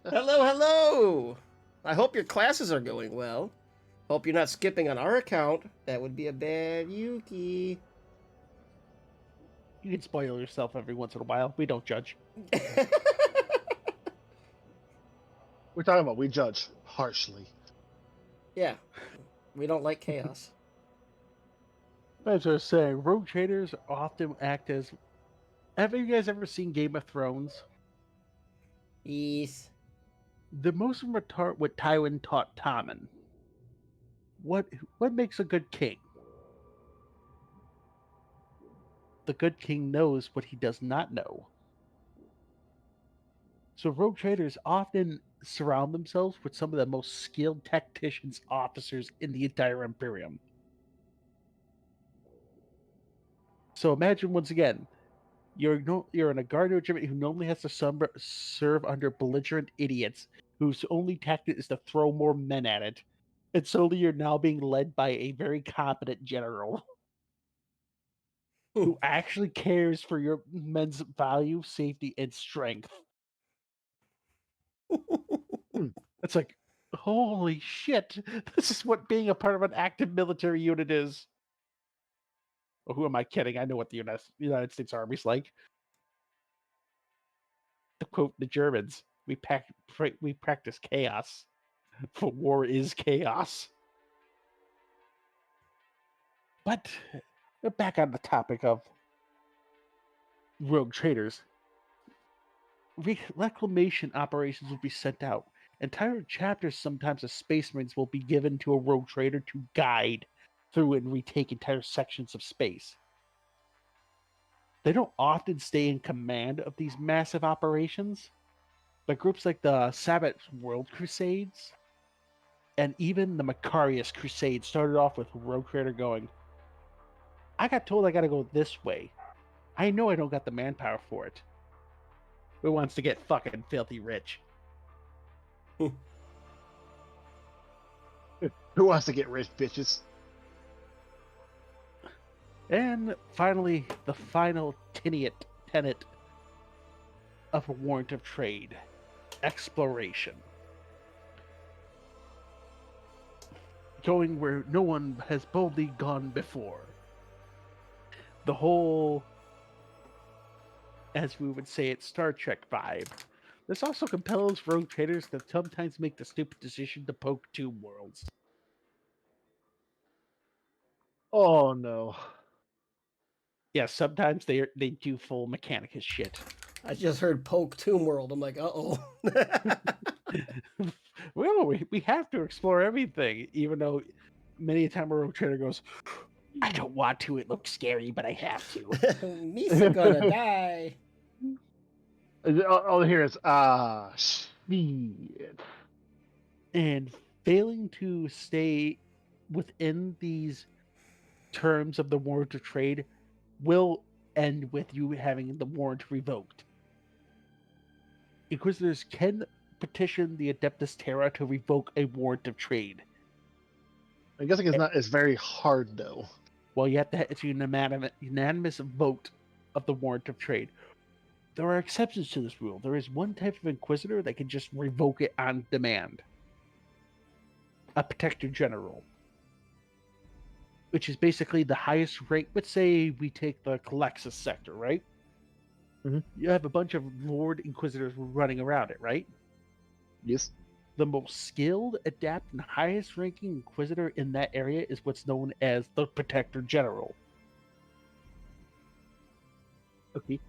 Hello. I hope your classes are going well. Hope you're not skipping on our account. That would be a bad Yuki. You can spoil yourself every once in a while. We don't judge. We're talking about we judge harshly. Yeah, we don't like chaos. As I was saying, rogue traders often act as. Have you guys ever seen Game of Thrones? Yes. The most of them are taught what Tywin taught Tommen. What makes a good king? The good king knows what he does not know. So rogue traders often surround themselves with some of the most skilled tacticians, officers in the entire Imperium. So imagine once again, you're in a guard regiment who normally has to serve under belligerent idiots whose only tactic is to throw more men at it. And suddenly you're now being led by a very competent general who actually cares for your men's value, safety, and strength. It's like, holy shit, this is what being a part of an active military unit is. Well, who am I kidding? I know what the United States Army's like. To quote the Germans, we practice chaos, for war is chaos. But we're back on the topic of rogue traders. Reclamation operations will be sent out. Entire chapters sometimes of Space Marines will be given to a rogue trader to guide through and retake entire sections of space. They don't often stay in command of these massive operations, but groups like the Sabbath World Crusades and even the Macarius Crusade started off with rogue trader going, I got told I gotta go this way. I know I don't got the manpower for it. Who wants to get fucking filthy rich? Who wants to get rich, bitches? And finally, the final tenet of a warrant of trade: exploration. Going where no one has boldly gone before. The whole, as we would say it, Star Trek vibe. This also compels rogue traders to sometimes make the stupid decision to poke two worlds. Oh no. Yeah, sometimes they do full Mechanicus shit. I just heard Poke Tomb World. I'm like, uh-oh. Well, we have to explore everything, even though many a time a rogue trader goes, I don't want to, it looks scary, but I have to. Misa gonna die. All I hear is shit. And failing to stay within these terms of the warrant of trade will end with you having the warrant revoked. Inquisitors can petition the Adeptus Terra to revoke a warrant of trade. I'm guessing it's very hard though. Well, you have to it's a unanimous vote of the warrant of trade. There are exceptions to this rule. There is one type of Inquisitor that can just revoke it on demand. A Protector General. Which is basically the highest rank. Let's say we take the Calexis sector, right? Mhm. You have a bunch of Lord Inquisitors running around it, right? Yes. The most skilled, adept, and highest ranking Inquisitor in that area is what's known as the Protector General. Okay.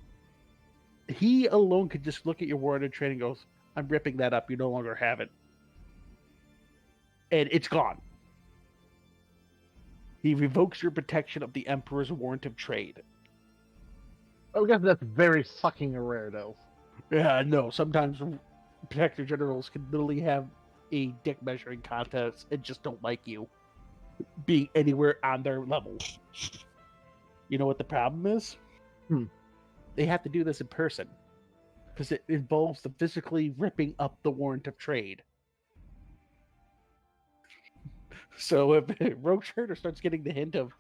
He alone could just look at your warrant of trade and goes, I'm ripping that up, you no longer have it. And it's gone. He revokes your protection of the Emperor's warrant of trade. I guess that's very fucking rare though. Yeah, no, sometimes Protector Generals can literally have a dick measuring contest and just don't like you being anywhere on their level. You know what the problem is? They have to do this in person because it involves the physically ripping up the warrant of trade. So if Rogue Trader starts getting the hint of,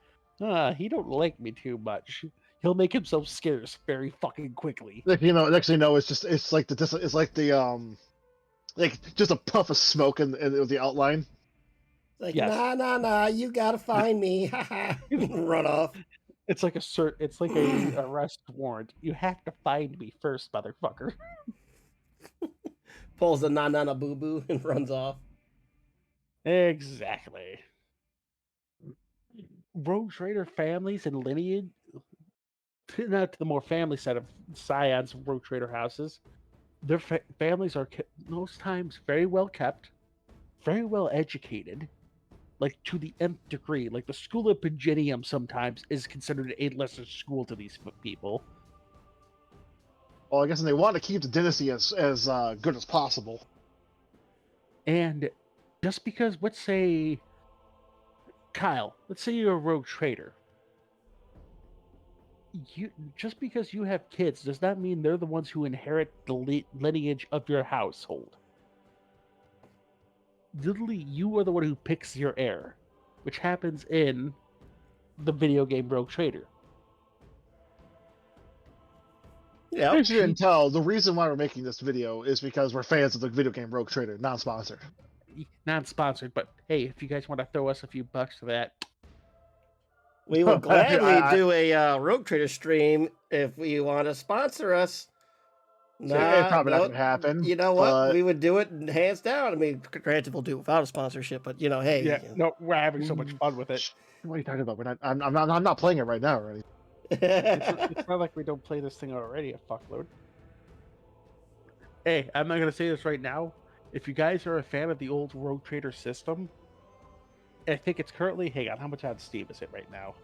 he don't like me too much, he'll make himself scarce very fucking quickly. Like, next thing you know, it's like just a puff of smoke in the outline. Like, Yes. nah, you gotta find me. Run off. It's like a arrest warrant. You have to find me first, motherfucker. Pulls the na boo boo and runs off. Exactly. Rogue Trader families and lineage, not to the more family set of scions of Rogue Trader houses, their families are most times very well kept, very well educated, like to the nth degree. Like the School of Paginium sometimes is considered a lesser school to these people. Well, I guess they want to keep the dynasty as good as possible. And just because, let's say, Kyle, let's say you're a rogue trader. Just because you have kids does not mean they're the ones who inherit the lineage of your household. Literally, you are the one who picks your heir, which happens in the video game Rogue Trader. Yeah. As you didn't tell, the reason why we're making this video is because we're fans of the video game Rogue Trader, non-sponsored. Non-sponsored, but hey, if you guys want to throw us a few bucks for that, We would gladly do a Rogue Trader stream if you want to sponsor us. It's probably not going to happen. You know what? but- We would do it hands down. I mean, granted, we'll do it without a sponsorship, but hey. yeah, no, we're having so much fun with it. What are you talking about? I'm not playing it right now, already. It's not like we don't play this thing already a fuckload. Hey, I'm not gonna say this right now. If you guys are a fan of the old Rogue Trader system, I think it's currently, hang on, how much on Steam is it right now?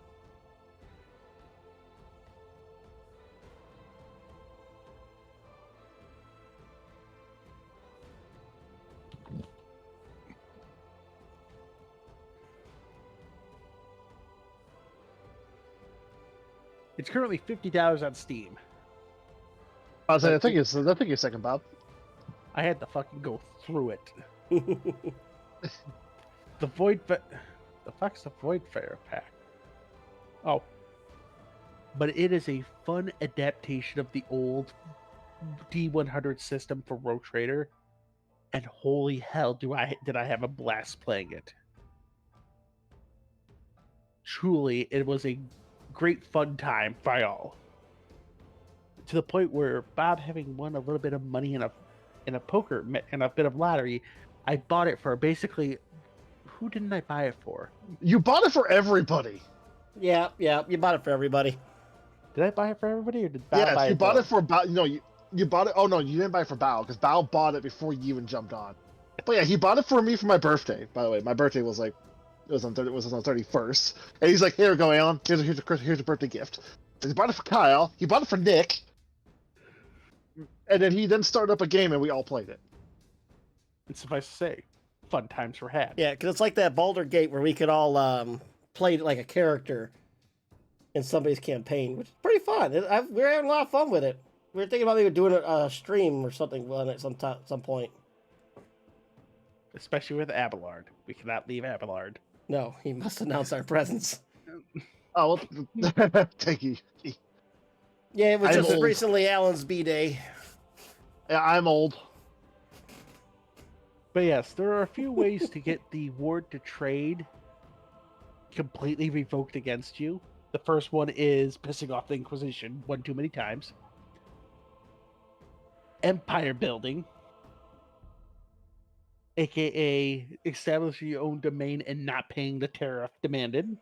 It's currently $50 on Steam. I was saying, I think it's second, Bob. I had to fucking go through it. The fuck's the Void Fair pack? Oh. But it is a fun adaptation of the old D100 system for Rogue Trader. And holy hell, did I have a blast playing it. Truly, it was a great fun time by all. To the point where Bob, having won a little bit of money in a poker and a bit of lottery, I bought it for basically, who didn't I buy it for? You bought it for everybody. Yeah, you bought it for everybody. Did I buy it for everybody, or did Bao Yes, buy you it? bought though? it for Bao. No, you bought it. Oh no, you didn't buy it for Bao because Bao bought it before you even jumped on. But yeah, he bought it for me for my birthday. By the way, my birthday was like it was on 31st, and he's like, "Here we go, Alan. Here's a birthday gift." And he bought it for Kyle. He bought it for Nick, and then he started up a game, and we all played it. And suffice to say, fun times were had. Yeah, because it's like that Baldur Gate where we could all play like a character in somebody's campaign, which is pretty fun. We were having a lot of fun with it. We were thinking about maybe doing a stream or something on it some point. Especially with Abelard. We cannot leave Abelard. No, he must announce our presence. Oh, well, thank you. Yeah, it was I'm just old. recently Alan's B-Day. Yeah, I'm old. But yes, there are a few ways to get the ward to trade completely revoked against you. The first one is pissing off the Inquisition one too many times. Empire building, aka establishing your own domain and not paying the tariff demanded.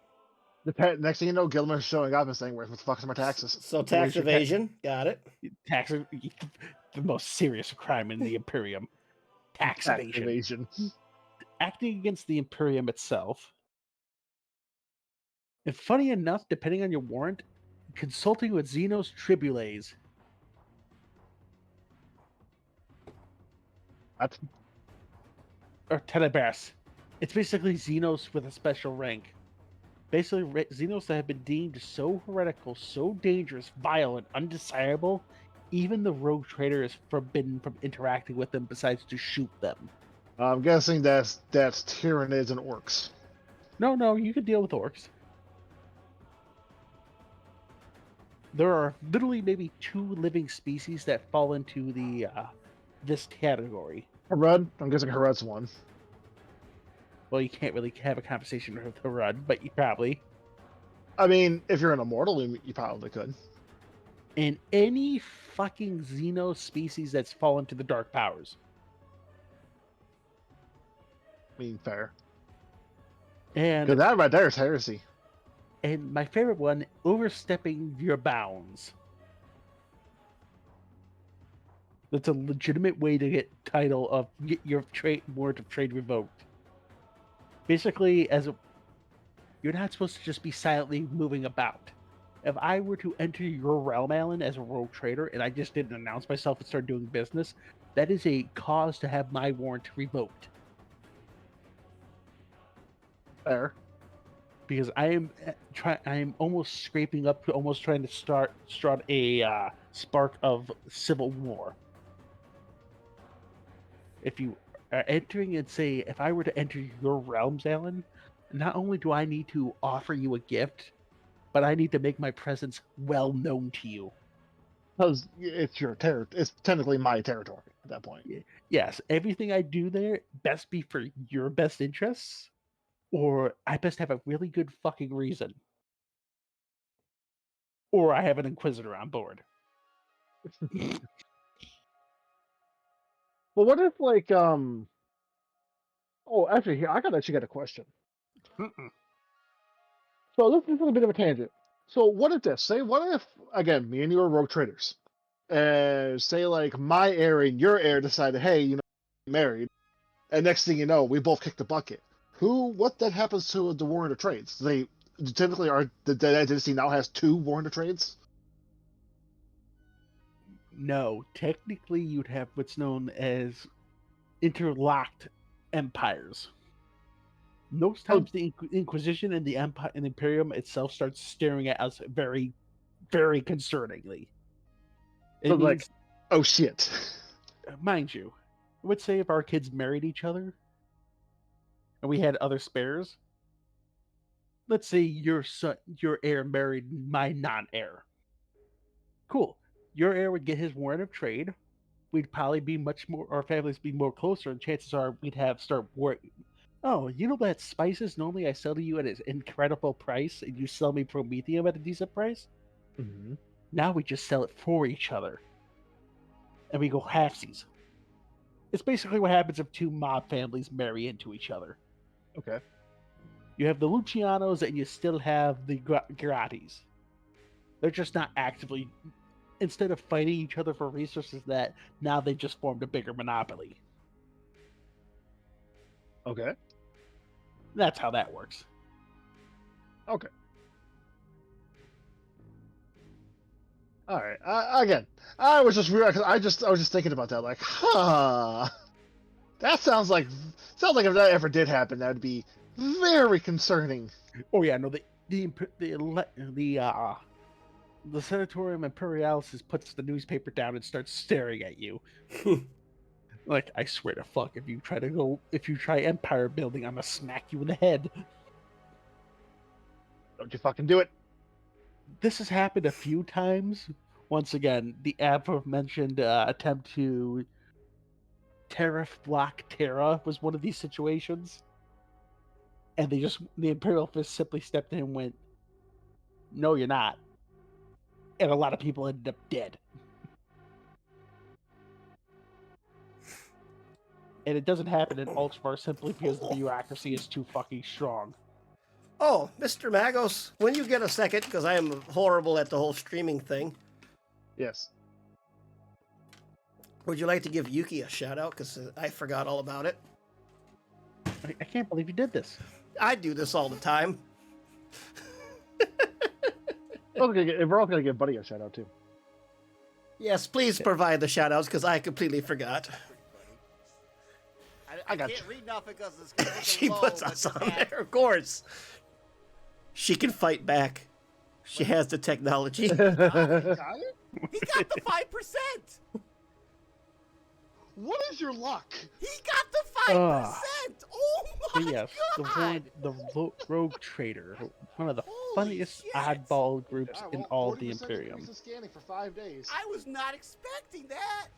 Next thing you know, Gilman's showing up and saying, "Where the fuck are my taxes?" So tax Where's your evasion, got it. Tax, the most serious crime in the Imperium. Tax evasion. Acting against the Imperium itself. And funny enough, depending on your warrant, consulting with Xenos Tribules. What? Or Tenebras. It's basically Xenos with a special rank. Basically, Xenos that have been deemed so heretical, so dangerous, violent, undesirable, even the rogue trader is forbidden from interacting with them besides to shoot them. I'm guessing that's Tyranids and Orcs. No, you can deal with orcs. There are literally maybe 2 living species that fall into the this category. Harud? I'm guessing Harud's one. Well, you can't really have a conversation with Harud, but you probably. I mean, if you're an immortal, you probably could. And any fucking Xeno species that's fallen to the Dark Powers. I mean, fair. And Because that right there is heresy. And my favorite one, overstepping your bounds. That's a legitimate way to get title of get your warrant of trade revoked. Basically, you're not supposed to just be silently moving about. If I were to enter your realm, Alan, as a rogue trader, and I just didn't announce myself and start doing business, that is a cause to have my warrant revoked. Fair. Because I am almost scraping up to almost trying to start a spark of civil war. If you are entering and say, if I were to enter your realms, Alan, not only do I need to offer you a gift, but I need to make my presence well known to you. Because it's your it's technically my territory at that point. Yes, everything I do there best be for your best interests, or I best have a really good fucking reason. Or I have an Inquisitor on board. Well, what if like Oh, actually, here I actually got a question. So this is a bit of a tangent. So what if this? What if again, me and you are rogue traders, and say like my heir and your heir decided, hey, married, and next thing you know, we both kick the bucket. What then happens to the warrant of trades? They typically are the identity now has 2 warrant of trades. No, technically you'd have what's known as interlocked empires. Most times the Inquisition and the Empire and Imperium itself starts staring at us very, very concerningly. It means, like, oh shit. Mind you, I would say if our kids married each other and we had other spares, let's say your heir married my non-heir. Cool. Your heir would get his warrant of trade. We'd probably be much more, our families be more closer, and chances are we'd start working. Oh, you know that spices normally I sell to you at an incredible price, and you sell me Promethium at a decent price? Mm-hmm. Now we just sell it for each other. And we go halfsies. It's basically what happens if 2 mob families marry into each other. Okay. You have the Lucianos, and you still have the Geratis. They're just not actively, instead of fighting each other for resources, that now they just formed a bigger monopoly. Okay. That's how that works. Okay. All right. Again, I was just weird. I was just thinking about that. Like, that sounds like if that ever did happen, that would be very concerning. Oh yeah, no, the Senatorium Imperialis puts the newspaper down and starts staring at you. Like, I swear to fuck, if you try empire building, I'm gonna smack you in the head. Don't you fucking do it. This has happened a few times. Once again, the aforementioned attempt to tariff block Terra was one of these situations. And the Imperial Fist simply stepped in and went, "No, you're not." And a lot of people ended up dead. And it doesn't happen in Ultramar simply because the bureaucracy is too fucking strong. Oh, Mr. Magos, when you get a second, because I am horrible at the whole streaming thing, Yes. would you like to give Yuki a shout out? Because I forgot all about it. I can't believe you did this. I do this all the time. We're all gonna give Buddy a shout out too. Yes, please provide the shout outs because I completely forgot. I got can't you. read nothing because it's She puts us on there, of course. She can fight back. She has the technology. He got the 5%. What is your luck? He got the 5%. Oh But my yes, god. the Rogue Trader, one of the Holy funniest shit. oddball groups Yeah, in well, all of the 40% Imperium. increase in scanning for 5 days. I was not expecting that.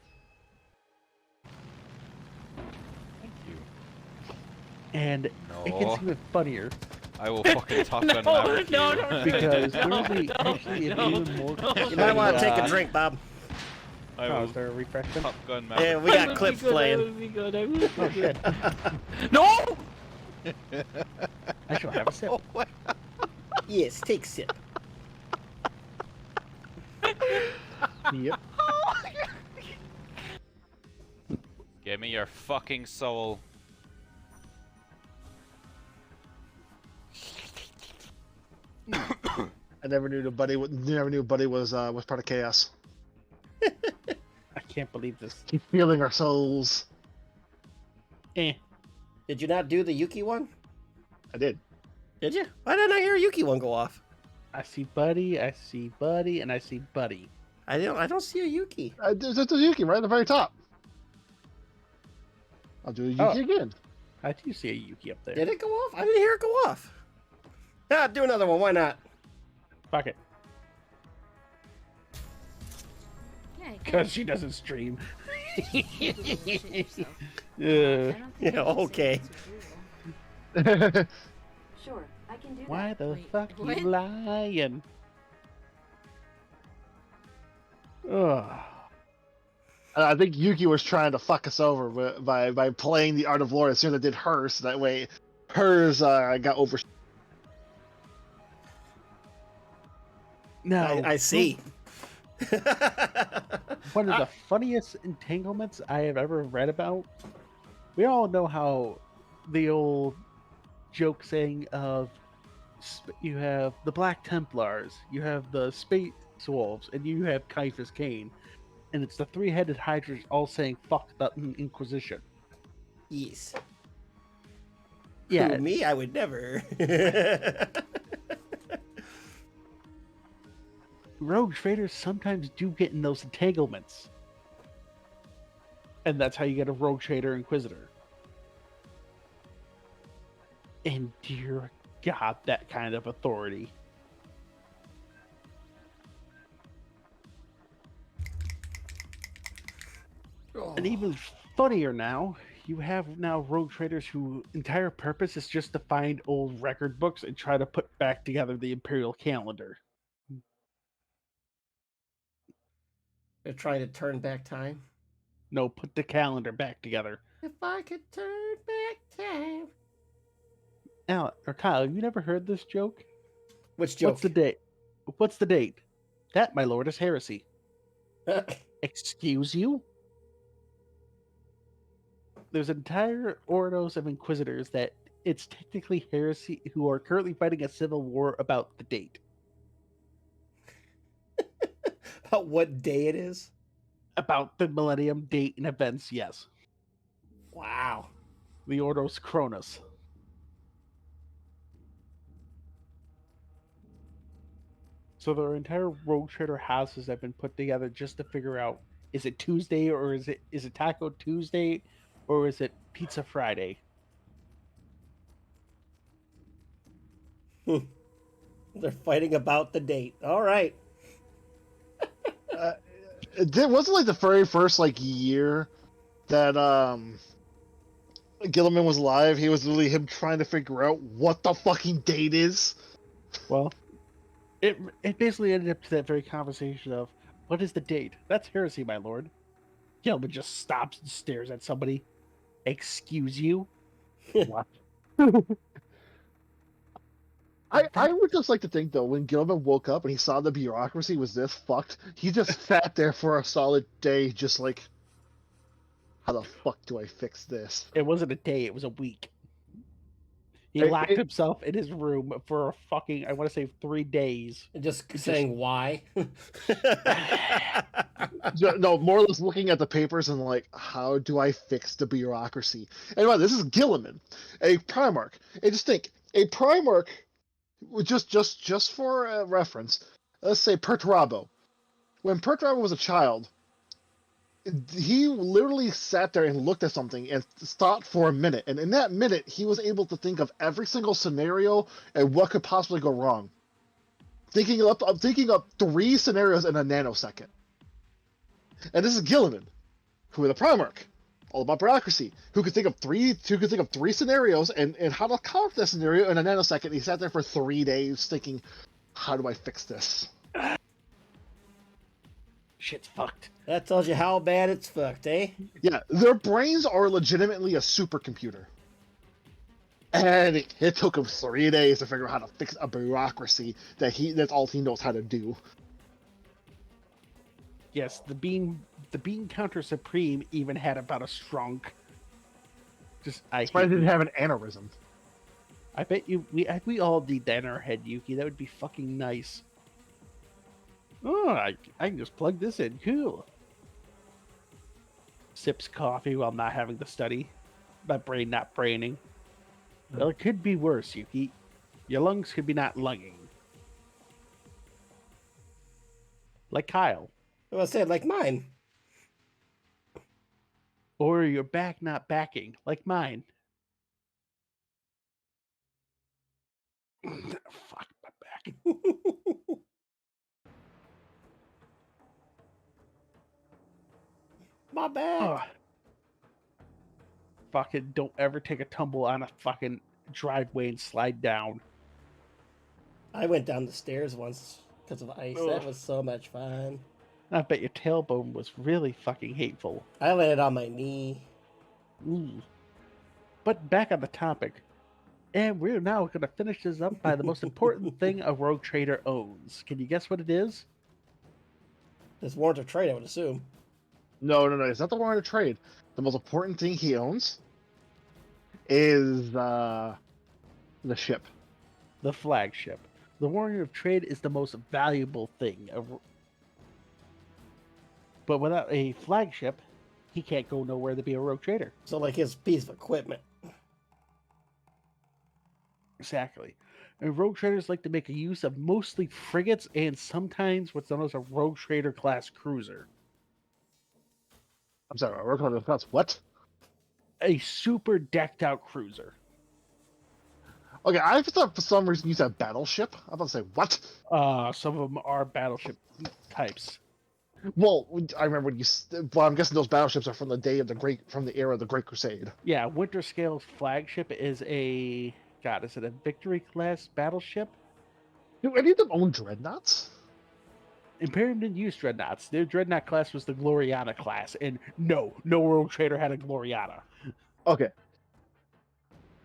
Thank you. And it No. gets even funnier I will fucking Top Gun Maverick no, you. no, because No, there's no, actually no, an even more. You might want to take a uh, drink, Bob. I Oh, will is there a refreshment? Top Gun Yeah, Maverick. we That got would clips be good, playing. That would be good. I would Oh shit! No! I shall have a sip. Yes, take a sip. Yep. Give me your fucking soul. I never knew Buddy was part of Chaos. I can't believe this. Keep feeling our souls. Eh. Did you not do the Yuki one? I did. Did you? Why didn't I hear a Yuki one go off? I see Buddy, and I see Buddy. I don't see a Yuki. There's a Yuki right at the very top. I'll do a Yuki Oh. again. I do see a Yuki up there. Did it go off? I didn't hear it go off. Ah, do another one. Why not? Fuck it. Yeah, Because she doesn't stream. Yeah, okay. Sure, I can do Why that. the Wait, fuck what? you lying? Ugh. I think Yuki was trying to fuck us over by playing the Art of Lore as soon as I did hers. So that way, hers got over. No, I see. One of the funniest entanglements I have ever read about. We all know how the old joke saying of you have the Black Templars, you have the Space Wolves, and you have Caiaphas Cain. And it's the three-headed Hydras all saying "fuck the Inquisition." Yes. Yeah, Who, me? I would never. rogue traders sometimes do get in those entanglements. And that's how you get a rogue trader inquisitor. And dear God, that kind of authority. And even funnier now, you have now rogue traders whose entire purpose is just to find old record books and try to put back together the imperial calendar. They're trying to turn back time. No, put the calendar back together. If I could turn back time. Al or Kyle, you never heard this joke? Which joke? What's the date? What's the date? That, my lord, is heresy. Excuse you? There's entire ordos of inquisitors that it's technically heresy who are currently fighting a civil war about the date. About what day it is? About the millennium date and events, yes. Wow. The Ordos Cronus. So there are entire Rogue Trader houses that have been put together just to figure out, is it Tuesday or is it Taco Tuesday or is it Pizza Friday? They're fighting about the date. All right. It wasn't like the very first like year that Gilliman was alive. He was literally him trying to figure out what the fucking date is. Well, it basically ended up to that very conversation of, what is the date? That's heresy, my lord. Gilman just stops and stares at somebody. Excuse you? What? I would just like to think though, when Gilman woke up and he saw the bureaucracy was this fucked, he just sat there for a solid day, just like, how the fuck do I fix this? It wasn't a day, it was a week. He It- locked it- himself in his room for a fucking, I want to say 3 days. Just saying why. No, more or less looking at the papers and like, how do I fix the bureaucracy? And by this is Gilliman, a Primarch. And just think, a Primarch, just for reference, let's say Perturabo. When Perturabo was a child, he literally sat there and looked at something and thought for a minute. And in that minute, he was able to think of every single scenario and what could possibly go wrong. Thinking up 3 scenarios in a nanosecond. And this is Gilliman, who is a Primarch, all about bureaucracy, who could think of 3 scenarios and how to counter that scenario in a nanosecond. He sat there for 3 days thinking, how do I fix this? Shit's fucked. That tells you how bad it's fucked, eh? Yeah, their brains are legitimately a supercomputer. And it took him 3 days to figure out how to fix a bureaucracy that's all he knows how to do. Yes, the bean counter supreme even had about a strong. I Didn't have an aneurysm. I bet we all need that in our head, Yuki. That would be fucking nice. Oh, I can just plug this in. Cool. Sips coffee while not having to study. My brain not braining. Well, it could be worse, Yuki. Your lungs could be not lunging. Like Kyle. I said like mine. Or your back not backing, like mine. Fuck my back. My bad. Oh. Fucking don't ever take a tumble on a fucking driveway and slide down. I went down the stairs once because of ice. That Ugh. was so much fun. I bet your tailbone was really fucking hateful. I landed on my knee. Ooh. But back on the topic. And we're now going to finish this up by the most important thing a rogue trader owns. Can you guess what it is? This warrant of trade, I would assume. No, it's not the warrant of trade. The most important thing he owns is the ship. The flagship. The warrant of trade is the most valuable thing. But without a flagship, he can't go nowhere to be a rogue trader. So like his piece of equipment. Exactly. And rogue traders like to make a use of mostly frigates and sometimes what's known as a rogue trader class cruiser. I'm sorry, we're talking about what? A super decked out cruiser. Okay, I thought for some reason you said battleship. I was about to say what? Some of them are battleship types. Well, I remember when well, I'm guessing those battleships are from the era of the Great Crusade. Yeah, Winter Scale's flagship is is it a Victory class battleship? Do any of them own dreadnoughts? Imperium didn't use dreadnoughts. Their dreadnought class was the Gloriana class, and no rogue trader had a Gloriana. Okay.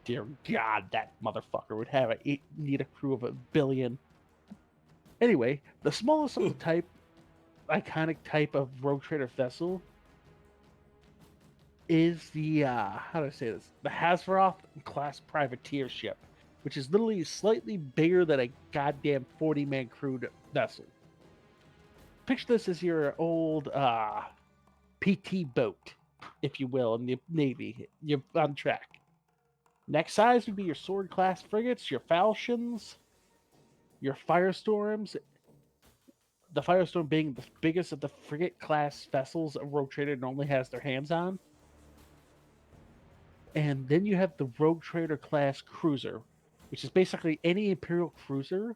dear God, that motherfucker would need a crew of 1 billion. Anyway, the smallest of the iconic type of Rogue Trader vessel is the how do I say this? The Hasvaroth class privateer ship, which is literally slightly bigger than a goddamn 40-man crewed vessel. Picture this as your old PT boat, if you will, in the Navy. You're on track. Next size would be your sword class frigates, your falchions, your firestorms. The Firestorm being the biggest of the frigate class vessels a Rogue Trader normally has their hands on. And then you have the Rogue Trader class cruiser, which is basically any Imperial cruiser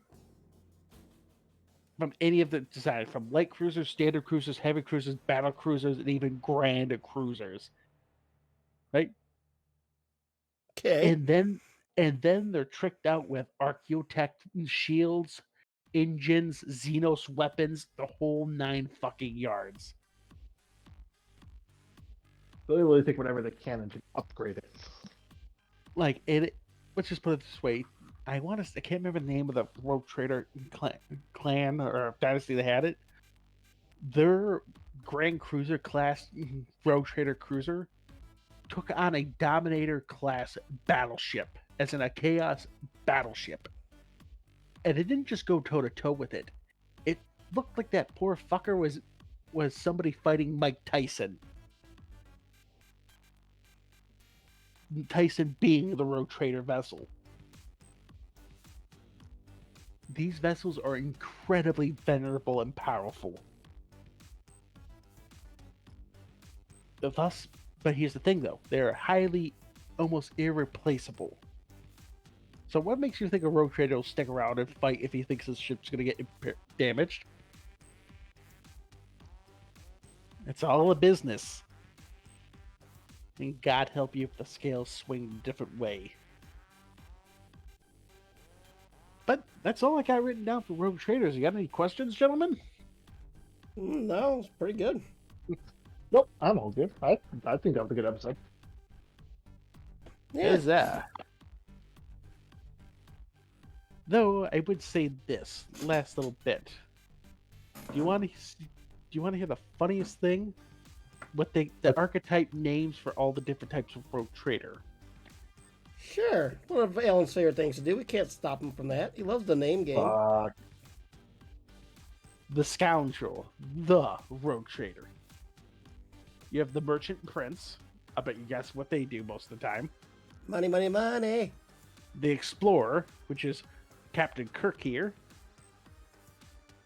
from any of the design, from light cruisers, standard cruisers, heavy cruisers, battle cruisers, and even grand cruisers. Right? Okay. And then they're tricked out with Archaeotech shields, engines, Xenos weapons, the whole 9 fucking yards. They really think whatever they can to upgrade it. Like, let's just put it this way. I can't remember the name of the Rogue Trader clan or dynasty that had it. Their Grand Cruiser class Rogue Trader cruiser took on a Dominator class battleship, as in a Chaos battleship. And it didn't just go toe to toe with it. It looked like that poor fucker was somebody fighting Mike Tyson. Tyson being the Rogue Trader vessel. These vessels are incredibly venerable and powerful. But here's the thing though, they're highly, almost irreplaceable. So what makes you think a Rogue Trader will stick around and fight if he thinks his ship's going to get damaged? It's all a business. And God help you if the scales swing a different way. But that's all I got written down for Rogue Traders. You got any questions, gentlemen? No, it's pretty good. Nope, I'm all good. I think that was a good episode. Yeah. Is that? Though I would say this last little bit. Do you want to hear the funniest thing? What the archetype names for all the different types of Rogue Trader. Sure. One of Alan's favorite things to do. We can't stop him from that. He loves the name game. The Scoundrel, the Rogue Trader. You have the Merchant Prince. I bet you guess what they do most of the time. Money, money, money. The Explorer, which is Captain Kirk here.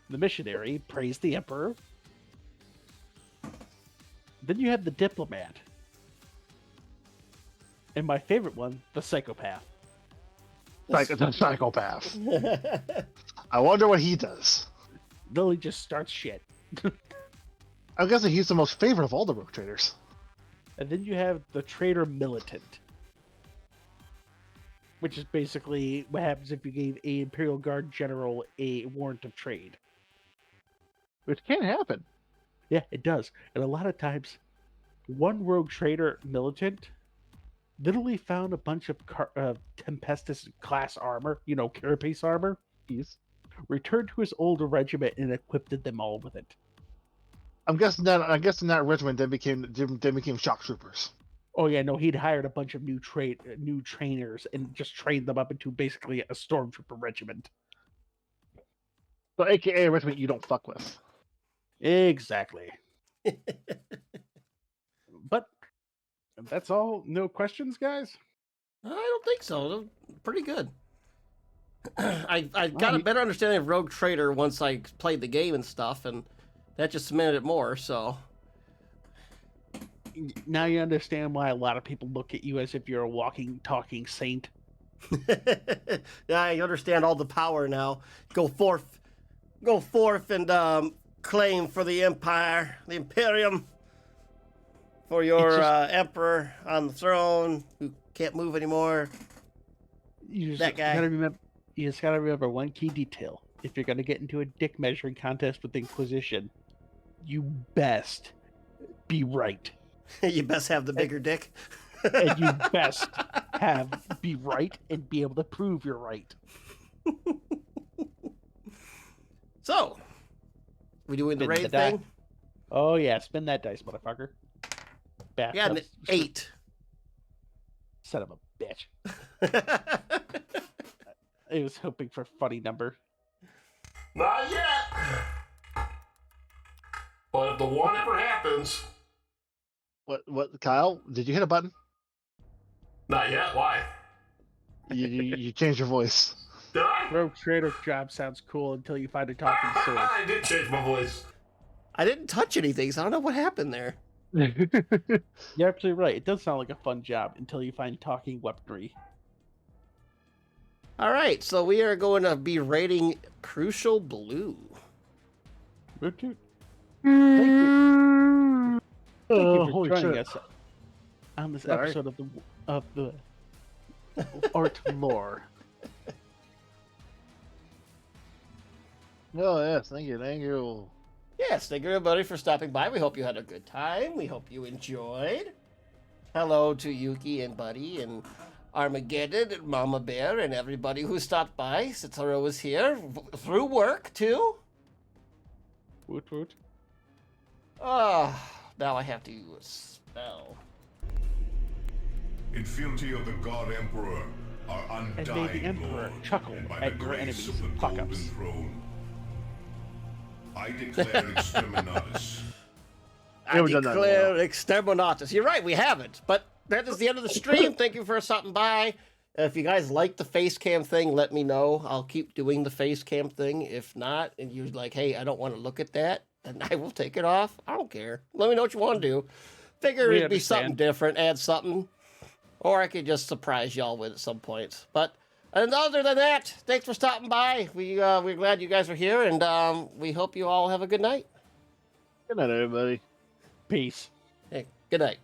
The Missionary, praise the Emperor. Then you have the Diplomat. And my favorite one, the Psychopath. The psychopath. I wonder what he does. Lily just starts shit. I'm guessing he's the most favorite of all the Rogue Traders. And then you have the Trader Militant. Which is basically what happens if you gave a Imperial Guard General a warrant of trade. Which can happen. Yeah, it does. And a lot of times, one Rogue Trader Militant literally found a bunch of Tempestus class armor, carapace armor. He's returned to his older regiment and equipped them all with it. I'm guessing that regiment then became shock troopers. Oh yeah, no, he'd hired a bunch of new trainers and just trained them up into basically a stormtrooper regiment. So, AKA a regiment you don't fuck with. Exactly. But that's all. No questions, guys? I don't think so. Pretty good. I got a better understanding of Rogue Trader once I played the game and stuff, and that just cemented it more, so... Now you understand why a lot of people look at you as if you're a walking, talking saint. Yeah, I understand all the power now. Go forth and claim for the Empire, the Imperium, for your Emperor on the throne who can't move anymore. That guy. You just gotta remember one key detail. If you're gonna get into a dick measuring contest with the Inquisition, you best be right. You best have the bigger dick. and you best be right and be able to prove you're right. So, we doing the Spin raid the die. thing? Oh yeah, spin that dice, motherfucker. Back Yeah, up. an 8. Son of a bitch. I was hoping for a funny number. Not yet. But if the one ever happens, What, Kyle? Did you hit a button? not yet. Why? You changed your voice. Did I? Rogue trader job sounds cool until you find a talking sword. I did change my voice. I didn't touch anything, so I don't know what happened there. You're absolutely right. It does sound like a fun job until you find talking weaponry. All right, so we are going to be rating Crucial Blue. Root toot. Thank you. Thank you for holy joining shit. us on this Sorry. episode of the Art Lore. Oh yes, thank you. Yes, thank you everybody for stopping by. We hope you had a good time. We hope you enjoyed. Hello to Yuki and Buddy and Armageddon and Mama Bear and everybody who stopped by. Satoru was here through work too. Woot woot. Oh, now I have to use a spell. Infinity of the God Emperor, our And undying may the Emperor Lord, chuckle and by at the your grace enemies' of the fuck-ups. Golden Throne, I declare exterminatus. I haven't done that in a declare exterminatus. You're right, we haven't. But that is the end of the stream. Thank you for stopping by. If you guys like the face cam thing, let me know. I'll keep doing the face cam thing. If not, and you're like, hey, I don't want to look at that, then I will take it off. I don't care. Let me know what you want to do. Figure We it'd be something understand. different, add something. Or I could just surprise y'all with at some point. But and other than that, thanks for stopping by. We're glad you guys are here, and we hope you all have a good night. Good night, everybody. Peace. Hey, good night.